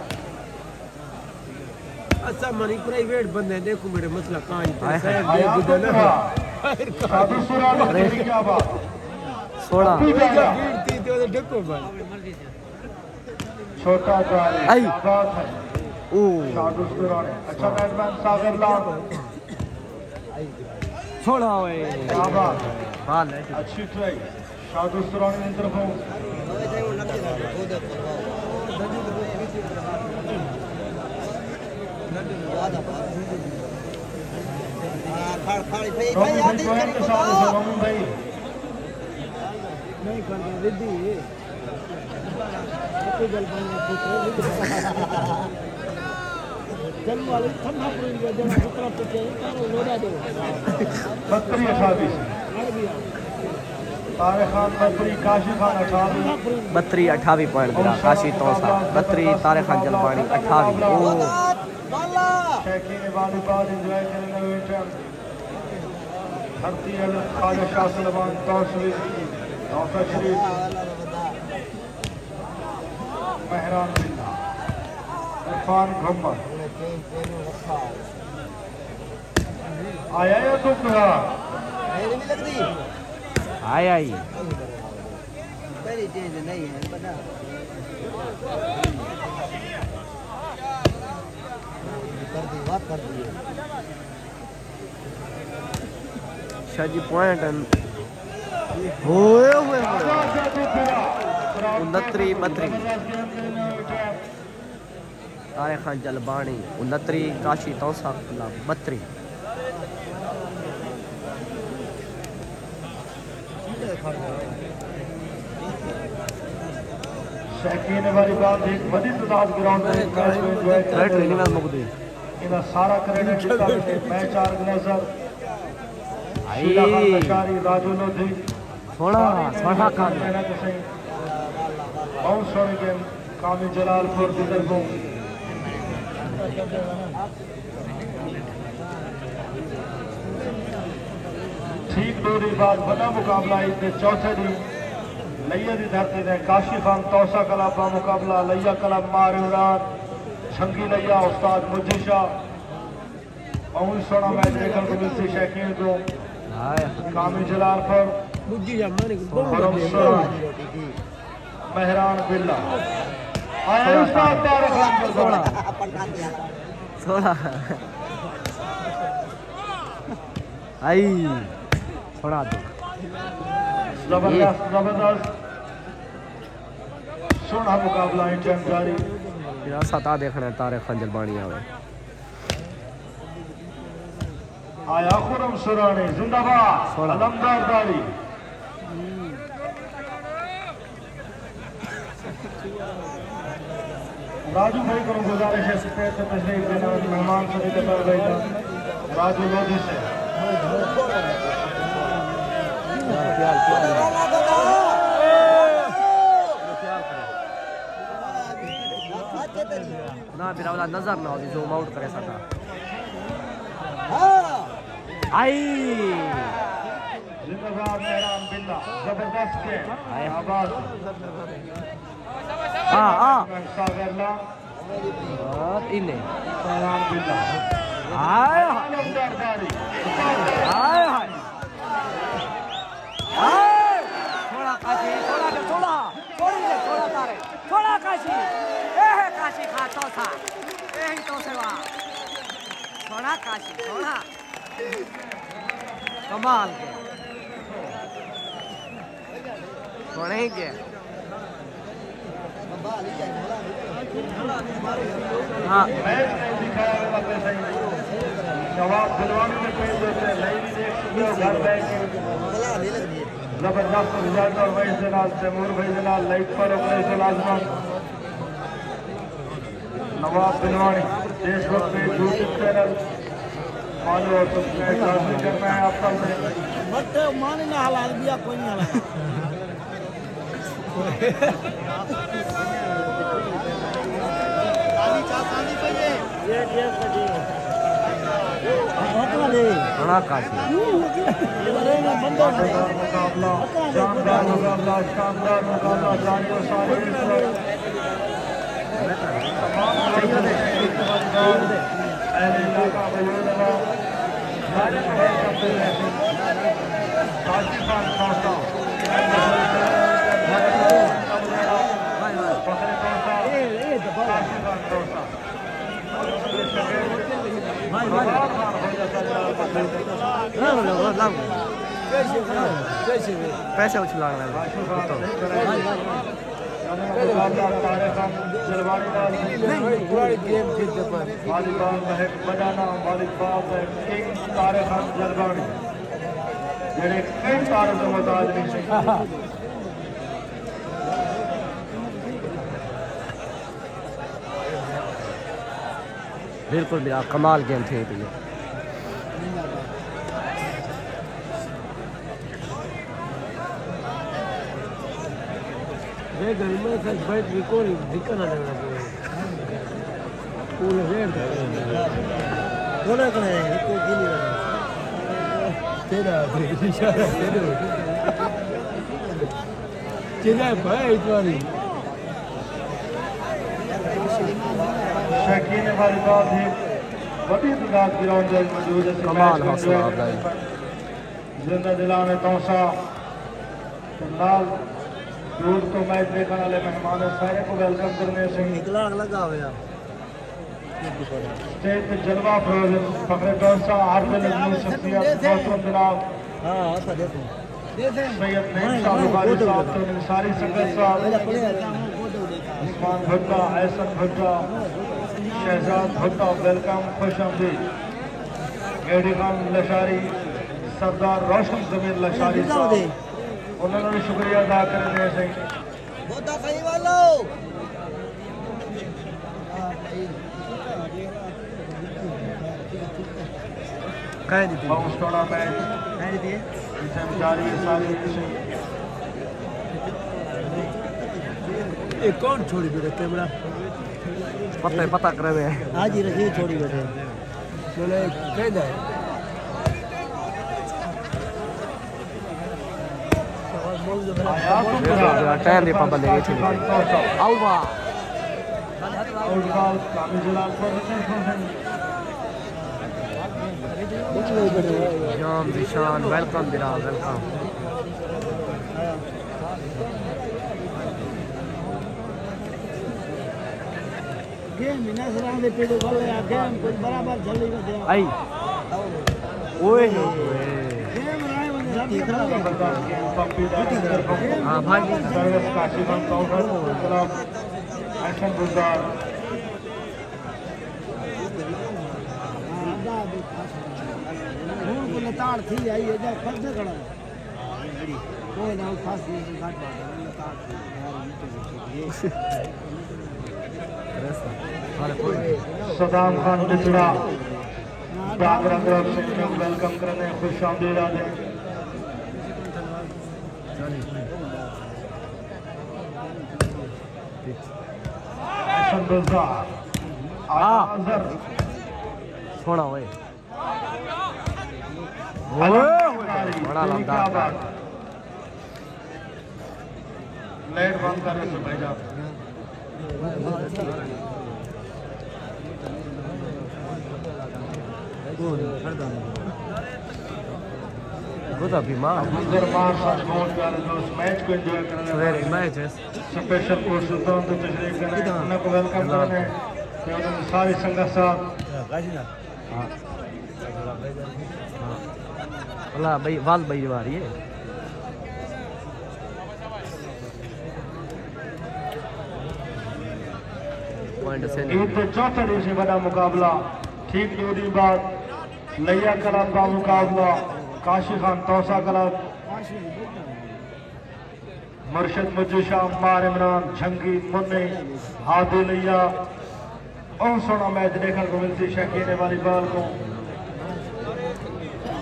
अच्छा मनी प्राइवेट बंदे देखो मेरे मसला कान पे हाय हाय। साहब आया दे तो गुदा पूरा ना साधु सुरानी की क्या बात सोना भीड़ थी तो ढको बन छोटा गाय आई। क्या बात है ओ साधु सुरानी अच्छा बैट्समैन सागर लाल सोना ओए क्या बात है बाल अच्छी ट्राई साधु सुरानी की तरफों रोहन भाई के साथ रोहन भाई नहीं कर दे रिद्धि तो जल जन्म वाले ठंडा पूरी जन पुत्र पुत्र कारो लोड़ा दो 32-28 तारे खान बत्री काशी खान 28 32-28 पॉइंट दिला काशी तौसा 32 तारे खान जलवानी 28 ओ शकीन वाली बात एंजॉय करने वेटर धरती अल ख्वाजा शाह सलमान तौसरी नौफर शरीफ मेहरान बिल्ला इरफान घुम्मर आया या तो कहा आई आई पहली चीज नहीं है पता कर दी बात कर दी शाजी पॉइंट होए होए 29-32 तारे खान जलबानी 29 काशी तौसा 32 शकीन वाली बात एक बड़ी तादाद ग्राउंड में मैच को एंजॉय कर रेड रहे रिनिवल हैं मुगदी इनका सारा क्रेडिट जितना मैच ऑर्गेनाइजर शीला खान लशारी राजू लोधी सोना सोना का बहुत सोने गेम कामी जलालपुर की तरफों ठीक दूरी बाद बड़ा मुकाबला इसके चौथे दिन लैया की धरती ने काशी खान तौसा कलब का मुकाबला लैया कलब मारूरान छंगी लैया उस्ताद मुजी शाह बहुत सोना मैच देखने को मिलती शौकीन को कामी जलालपुर मेहरान बिल्ला आई थोड़ा दो जबरदस्त जबरदस्त सोना मुकाबला इंडियन जारी सता देखना तारे खान जलबानी आवे आया खुरम सुरानी जिंदाबाद अलमदार दारी राजू भाई को गुजारिश है स्टेज से तशरीफ देना मेहमान सभी के पास बैठा राजू लोधी से ना मेरा वाला नजर ना हो जूम आउट करे सका आई जिंदाबाद मेहरान बिल्ला जबरदस्त के आवाज सागरला इन्हें मेहरान बिल्ला हाय अलमदार दारी हाय हाय थोड़ा काशी थोड़ा थोड़ा थोड़ी दे थोड़ा तारे थोड़ा काशी ए है काशी खा तो था ए ही तो सेवा थोड़ा काशी थोड़ा कमाल के थोड़े ही के हाँ मैच नहीं दिखाया बातें सही जवाब दिलवाने में पेश होते हैं नहीं भी देख सकते हो घर बैठ के जबरदस्त रिजल्ट और वही जलाल तैमूर भाई जलाल लाइट पर अपने जलाजमान नवाब दिलवानी देश भक्त में यूट्यूब चैनल फॉलो और सब्सक्राइब लाजमी करना है आप सब से बट माने ना हलाल दिया कोई नहीं हलाल थोड़ा काशी मुकाबला शानदार मुकाबला शानदार मुकाबला जानियो सारे पैसे उछला वॉलीबॉल महक बजाना वॉलीबॉल में किंग तारे खान जलबानी जेडे कई तारों से मोहताज नहीं बिल्कुल भी कमाल गेम थे भैया ये घर में सच बैठ रिकॉर्डिंग दिक्कत ना लगना पूरे वेट बोला कने को गिनी तेरा इशारा तेरा भाई तुम्हारी शकीन वॉलीबॉल भी बड़ी तादाद ग्राउंड में मौजूद है कमाल हौसला अफजाई जिंदा दिलाने तौसा लाल दूर तो मैच देखने वाले मेहमान सारे को वेलकम करने से निकला लगा हुआ स्टेज पे जलवा फरोज फखरे तौसा आरपी लजमी शख्सियत मोहतरम जनाब हां आता देखो सैयद नईम शाह बुखारी साहब तो सारी संगत साहब उस्मान भट्टा एहसन भट्टा शहजाद भट्टा वेलकम खुश आमदीद एडी खान लशारी सरदार रोशन जमीर लशारी साहब उन्होंने शुक्रिया अदा करने से बहुत सही वालो कहीं नहीं बाउंस टूर्नामेंट कहीं दिए इसमें जारी है सारी एक कौन छोड़ी भी रखे बड़ा पता कर रहे हैं आज ही रखिए छोड़ी बैठे बोले कहना है टाइम दी पाबंदी नहीं थी आउट बॉल आउट बॉल कामी जलाल पर जाम निशान वेलकम दिरा वेलकम गेम बिना सरा दे पेड़ो वाले आ गेम कुछ बराबर चलेगा दे आई ओए गेम राय बने हां भाई सर्विस काशीगंज काउंटर खिलाफ एक्शन गुजार को लताड़ थी आई है जा फर्ज खड़ा कोई ना खास नहीं घाट लताड़ सदाम खान बिचड़ा डागरा ग्रुप से वेलकम करने खुश आमदीद आते हैं एक्शन गुजार आजर सोना ओए बड़ा लंबा लाइट बंद कर रहे भाई साहब गुड अभी मां दरबार सचमोच कर जो इस मैच को एंजॉय करने वेरी मैच है स्पेशल कोर्स सुल्तान तो तशरीफ करने उन्हें को वेलकम करने ते उन्हें सारी संगत साहब अल्लाह भाई वाल भाई वारी है पॉइंट से ईद के चौथे दिन से बड़ा मुकाबला ठीक 2 दिन बाद लैया क्लब का मुकाबला काशी खान तौसा क्लब मुर्शद मुजुशा मार इमरान झंगी मुन्ने हादी लैया बहुत सोना मैच देखने को मिलती शकीन वॉलीबॉल को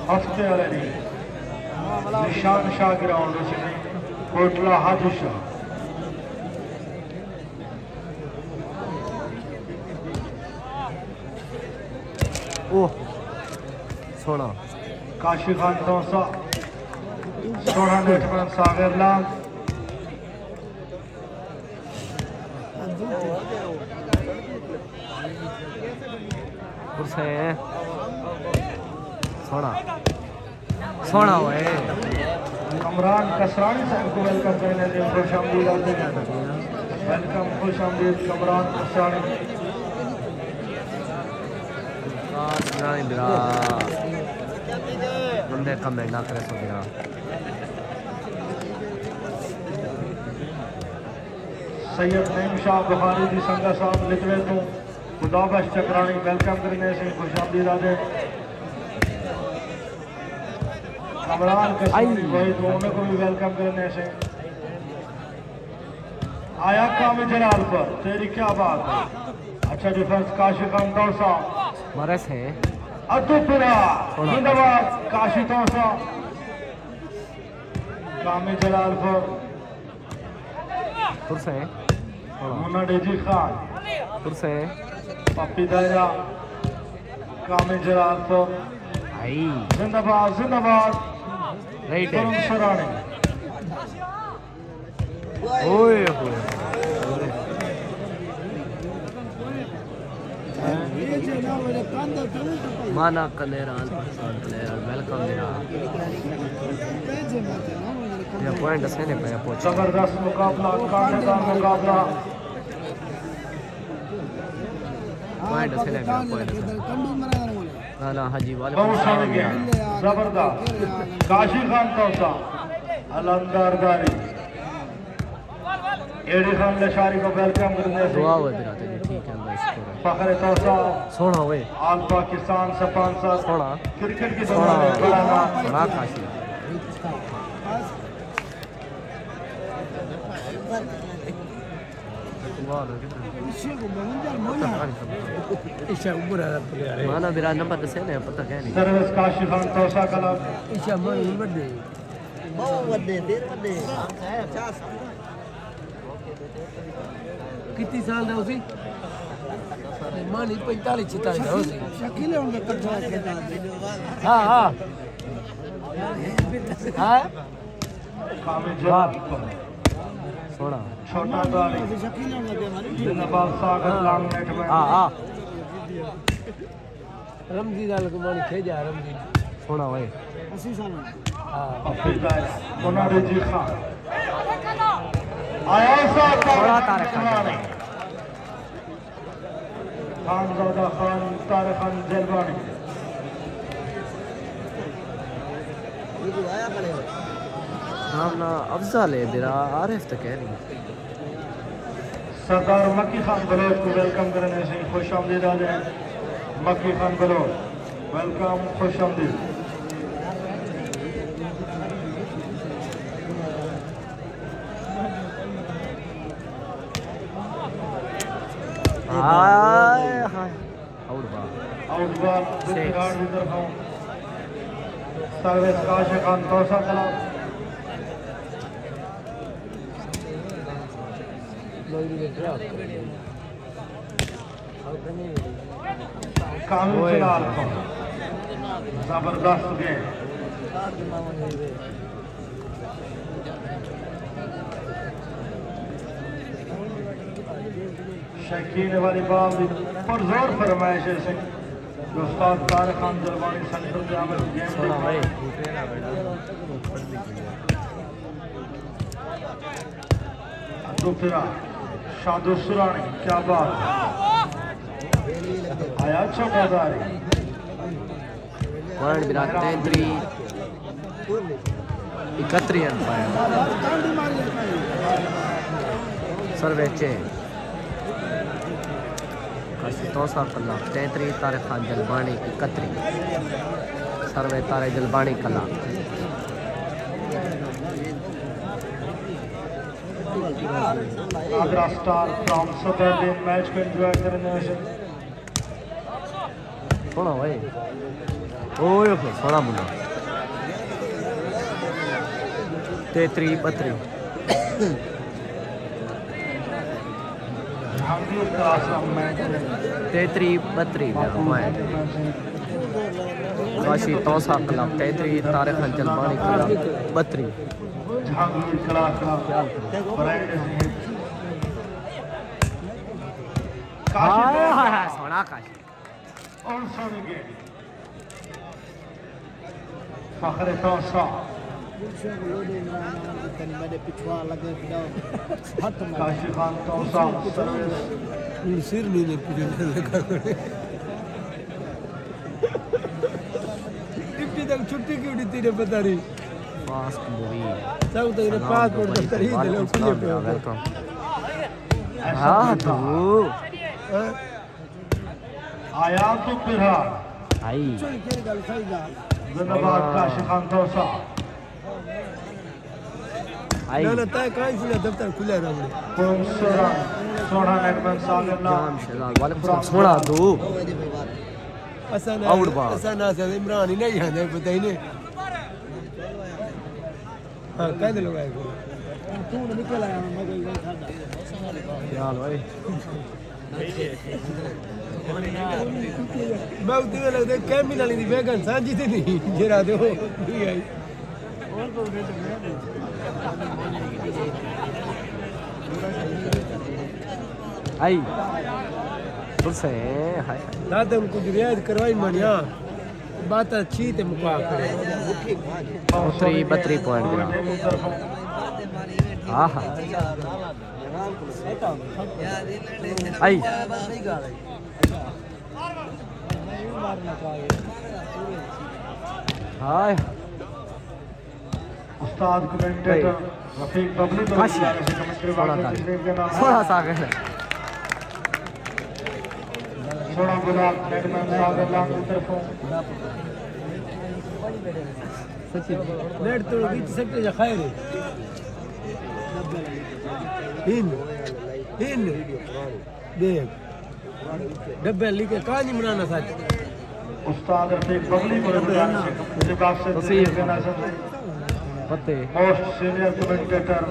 हफ्ते वाले दिन निशान शाह ग्राउंड कोटला हाजी शाह ओह सोना काशी खान तौसा सोना नेटवर्क सागर लाल से सोना सोना हुए कमरान कसरानी साहब को वेलकम करने के लिए खुश आमदीद आते हैं वेलकम खुश आमदीद कमरान कसरानी बंदे कमेंट ना करे सो बिना सैयद नईम शाह बुखारी की संगा साहब लिखवे तो खुदाबश चक्रानी वेलकम करने से खुश आमदीद आते कमरान कसरानी वही तो उन्हें को भी वेलकम करने से आया कामी जलाल पर तेरी क्या बात है अच्छा डिफेंस काशी खान तौसा मरे से अतुपुरा जिंदाबाद काशी तौसा कामी जलाल पर से मुन्ना डेजी खान से पप्पी दायरा कामी जलाल पर आई जिंदाबाद जिंदाबाद राइट करुण सरानी ओए ओए माना कलेराल पाकिस्तान कलेराल वेलकम दिरा ये पॉइंट से ने पे पहुंच जबरदस्त मुकाबला कांटेदार मुकाबला पॉइंट से ने पे पॉइंट ना ना हाजी वाले बहुत सारे गेम जबरदस्त काशी खान तौसा अलंदारदारी एडी खान लशारी को वेलकम करने से दुआ हुआ दिरा तेरी ठीक है अल्लाह शुक्र है फखरे तौसा सोना हुए आल पाकिस्तान स्पॉन्सर सोना क्रिकेट की सोना दुनिया में बड़ा नाम बड़ा काशी माना मेरा नंबर दसे ने पता क्या नहीं सर्विस काशिफ खान तौसा कला ईशा मन बड़े बहुत बड़े देर बड़े कितनी साल का उसी मानी 45 46 का उसी शकील होंगे कटवा के हाँ हाँ हाँ कामिल जवाब सोना छोटा दारी शकील होंगे हमारे जिंदाबाद सागर लॉन्ग नेट में हाँ हाँ रमजी दाल को मानी खेजा रमजी सोना भाई 80 साल हाँ अफ्रीका उन्होंने जी खान आया थोड़ा तारक खान खानजादा खान तारक खान जलवानी ये जो आया करे नाम ना अफजल है मेरा आरिफ तो कह रही सरदार मक्की खान बलोच को वेलकम करने से खुश आमदीद आ जाए मक्की खान बलोच वेलकम खुश आमदीद आउट बार खिलाड़ी की तरफ सर्विस काशिफ खान तौसा कला कामिल जलाल खान जबरदस्त गेम शकीन वाली बात पुरजोर फरमाइश है जो उस्ताद तारक खान जलवानी सेंटर में आमिर गेम सोना भाई दूसरा शादू सुरानी क्या बात है आया छोटा दारी पॉइंट बिना 33 31 रन पाया सर्वे चेंज तौसा कला 33 तारक खान जलबानी 31 सर्वे तारे जलबानी कला Agra star from Sadar match को एंजॉय करने से सोना भाई ओए सोना मुन्ना 33 32 जहांगीर क्लास मैच 33 32 काशी तौसा club 33 Tarak Khan Jalbani club 32 Jahangir class का ब्रांड सोना काशी और सोनी गेम फखरे तौसा मेरे पिछवा लगे हाथ में काशिफ खान तौसा सर्विस सिर नहीं ले पूरे लगा टिप्पी तक छुट्टी क्यों दी तेरे पता नहीं फास्ट मूवी सब तो ये पासपोर्ट दफ्तर ही दे लो खुले पे वेलकम हां तो आया तो पिरा आई जिंदाबाद काशिफ खान तौसा आई ना तय कहीं से दफ्तर खुले रहो सोना नेटमैन सागर जाम शहजाद वालेकुम सलाम सोना दो आउट बाल ऐसा ना से इमरान ही नहीं जाने पता ही नहीं हां कह दे लोग आए तू निकल आया मैं कोई खाता यार भाई मैं उतने लगते कैमिन वाली दी बैगन सांझी थी नहीं जरा दो नहीं आई आई तुझसे हाय दादा उनको रियायत करवाई मनिया बात अच्छी ते मुका करे 32 पॉइंट बिना आहा आई हाय उस्ताद कमेंटेटर रफीक बबली तो काशी सोना सागर सोना गुलाब नेटमैन सागर लांग की तरफों नेट तो बीच सकते जा खैर है इन देख डब्बे लिखे कहाँ नहीं बनाना सच उस्ताद रफीक बबली को जिबाब से तशरीफ के नाज़िर पते मोस्ट सीनियर कमेंटेटर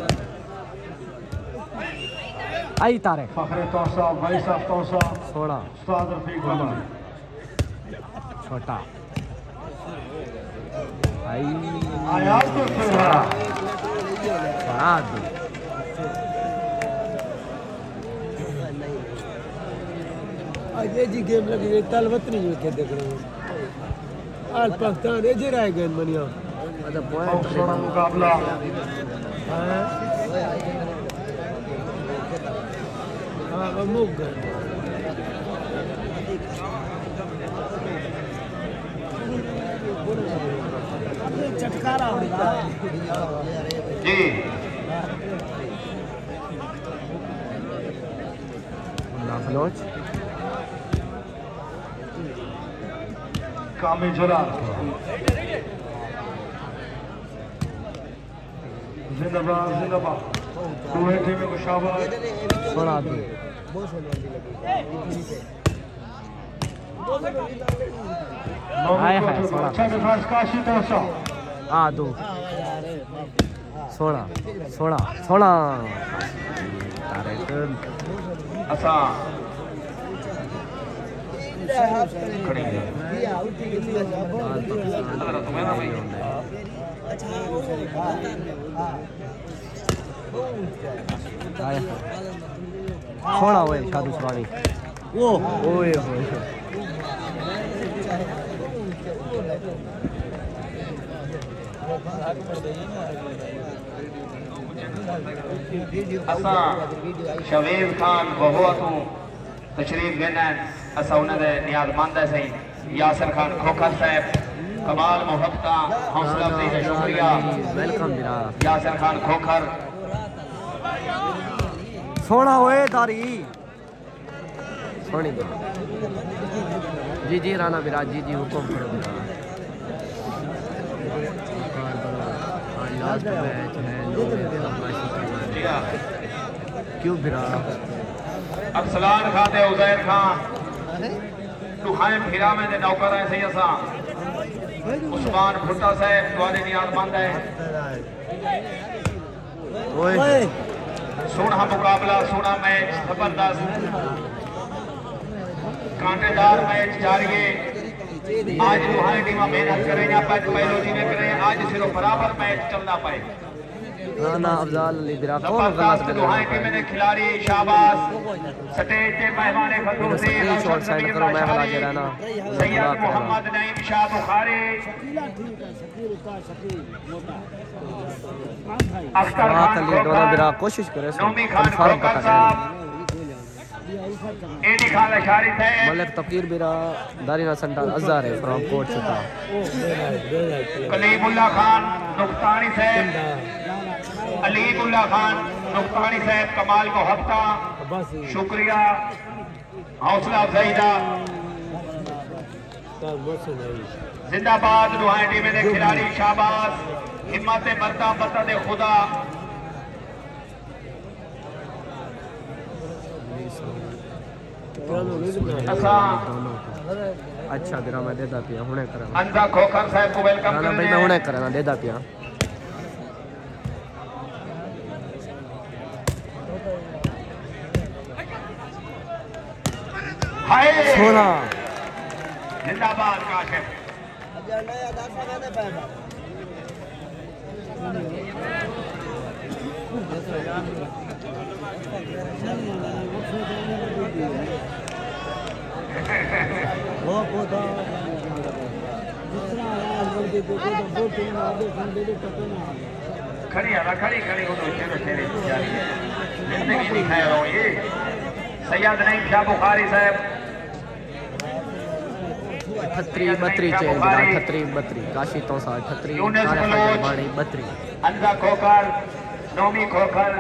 आई तारे फखरे तौसा वाइस ऑफ तौसा 16 उस्ताद रफीक बबली छोटा आई आयात को छोड़ा बात आज ये जी गेम लगी है तलवतनी जो के देख रहे हो आज पाकिस्तान ये जी रह गए मनिया मतलब बहुत सोना मुकाबला हाँ वो मुक गए चटकारा होगा जी बलोच कामी जुला जिंदाबाद जिंदाबाद दूसरी टीम को शाबाश 16 दो हाय हाय अच्छा डिफेंस काशी तौसा आ दो 16 तारे टर्न असा खड़ी है तुम्हें ना भाई हाय छोड़ा हुए शादू सुरानी वो ओए होए असा शवेब खान बहुतू तशरीफ गिनन असा उन्हें नियाजमंद है सही यासर खान खोखर साहब कमाल मोहब्बता हौसला अफजाई है शुक्रिया वेलकम बिरा यासर खान खोखर सोना हुए तारी सोनी बिरा जी जी राना बिरा जी जी हुक्म करो बिरा लास्ट मैच है जी हाँ क्यों बिरा अफसलान खान दे उजैर खान दुहाए फिरा में दे नौकर है सही असा उस्मान भुट्टा साहब तुम्हारे नियाजमंद है ओए सोना मुकाबला सोना मैच जबरदस्त कांटेदार मैच जारी है आज तुम्हारी टीम मेहनत करें या पैलोजी में करें आज सिर्फ बराबर मैच चलना पाए राना अफजाल अली बिरा कौन गलत जबरदस्त कर दुहाई टीम के खिलाड़ी शाबाश स्टेज के मेहमान खतून से शॉट साइड करो मैं वाला जे रहना सैयद मोहम्मद नईम शाह बुखारी अख्तर वाह खान कली दोनों बिरा कोशिश करे नोमी खान कंफर्म खोखर पता साहब एडी खान अशारी थे मलिक तकीर बिरा दारीना संडाल अज़हर है फ्रॉम कोट चुका कलीमुल्ला खान नुक्तानी साहब अलीमुल्ला खान नुक्तानी साहब कमाल मोहब्बता शुक्रिया हौसला अफजाई दा जिंदाबाद दुहाई टीम के खिलाड़ी शाबाश हिम्मत मरदा बता दे खुदा असा अच्छा बिरा मैं देदा पिया हुने करा अंजा खोखर साहब को वेलकम ना भाई मैं हुने करा देदा पिया हाय सोना जिंदाबाद काशिफ खड़ी आला खड़ी खड़ी वो तो शेर शेर जारी है जिंदगी नहीं खाए रहो ये सैयद नईम शाह बुखारी साहब 38 32 चेंज बिरा 38 32 काशी तो सा 38 यूनुस तारे बलोच। बाणी 32 अंजा खोखर नोमी खोखर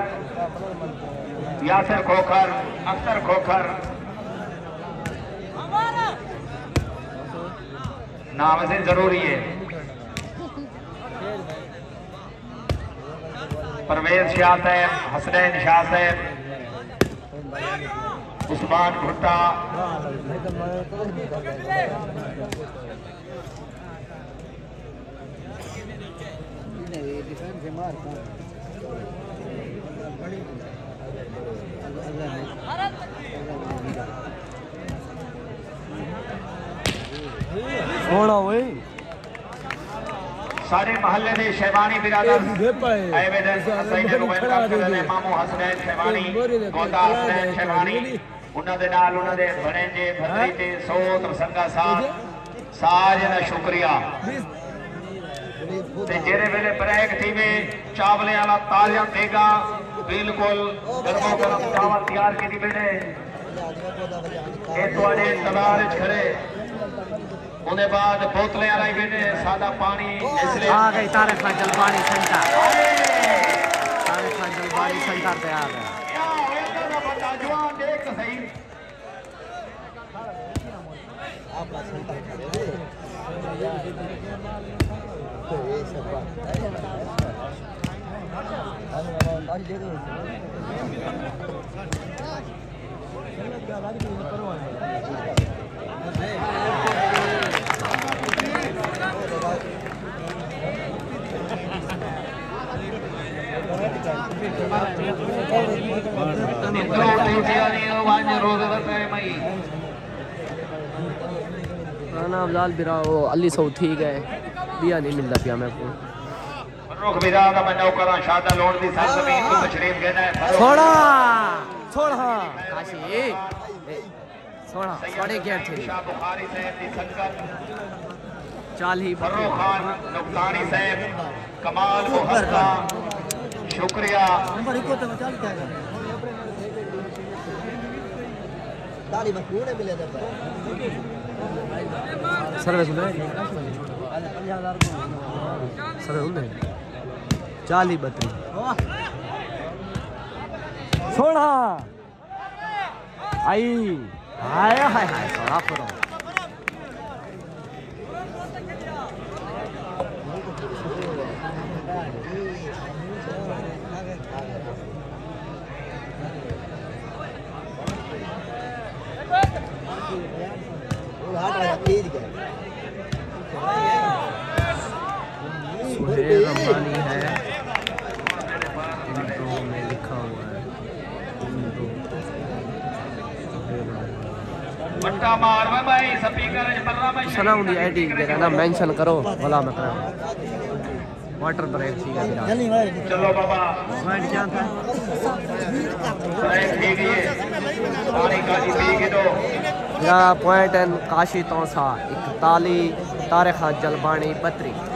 यासर खोखर अख्तर खोखर नाम से जरूरी है परवेज शाह साहब हसनैन शाह साहब उस्मान भुट्टा सारे महल्ले के शहबानी बिरादर मामू हसनैन शहबानी गोदा हसनैन शहबानी उन्होंने नाल उन्होंने भणेजे भतीजे सोत संगा साथ सारे का शुक्रिया ते जेरे वेले ब्रेक थी वे चावले वाला ताजा देगा बिल्कुल गरमो गरम चावल तैयार की बेटे ये थोड़े इंतजार खड़े उन्हें बाद बोतलें आई बेटे सादा पानी इसलिए आ गई तारे खान जलबानी सेंटर तैयार है जवान देख तो सही अफजाल बिरा वो अली सौ ठीक है दिया नहीं मिलता पिया मैं को रुख बिरा का मैं नौकरा शादा लोड दी सरजमीन को तशरीफ देना है छोड़ा काशी छोड़ा बड़े गेट थे बुखारी साहब दी संगत चाली फर्रुख खान नुक्तानी साहब कमाल मुहस्सा शुक्रिया ताली मखून है मिले जब सर्विस में 50,000 सर्विस में 40-32 छोड़ा आई हाय हाय हाय छोड़ा करो सुहेल रब्बानी है इंट्रो में लिखा हुआ है बट्टा मार में भाई स्पीकर बर्रा में सना उन्हें आईडी देना ना मेंशन करो भला मैं करा वाटर ब्रेक थी चलो बाबा वाइट क्या था ब्रेक थी गई पानी का जी पी के दो या पॉइंट एंड काशी तौसा 41 तारे खान जलबानी 32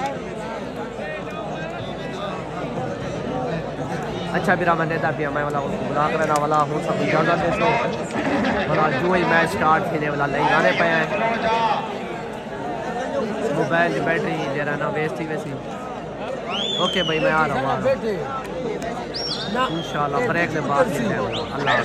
अच्छा बिरा मैं देता पिया मैं वाला बुला कर ना वाला हूँ सब इजाज़त दे सो वाला जो ही मैच स्टार्ट थी वाला ले गाने पे हैं मोबाइल की बैटरी जरा ना वेस्ट थी वैसी ओके भाई मैं आ रहा हूँ इंशाल्लाह ब्रेक के बाद अल्लाह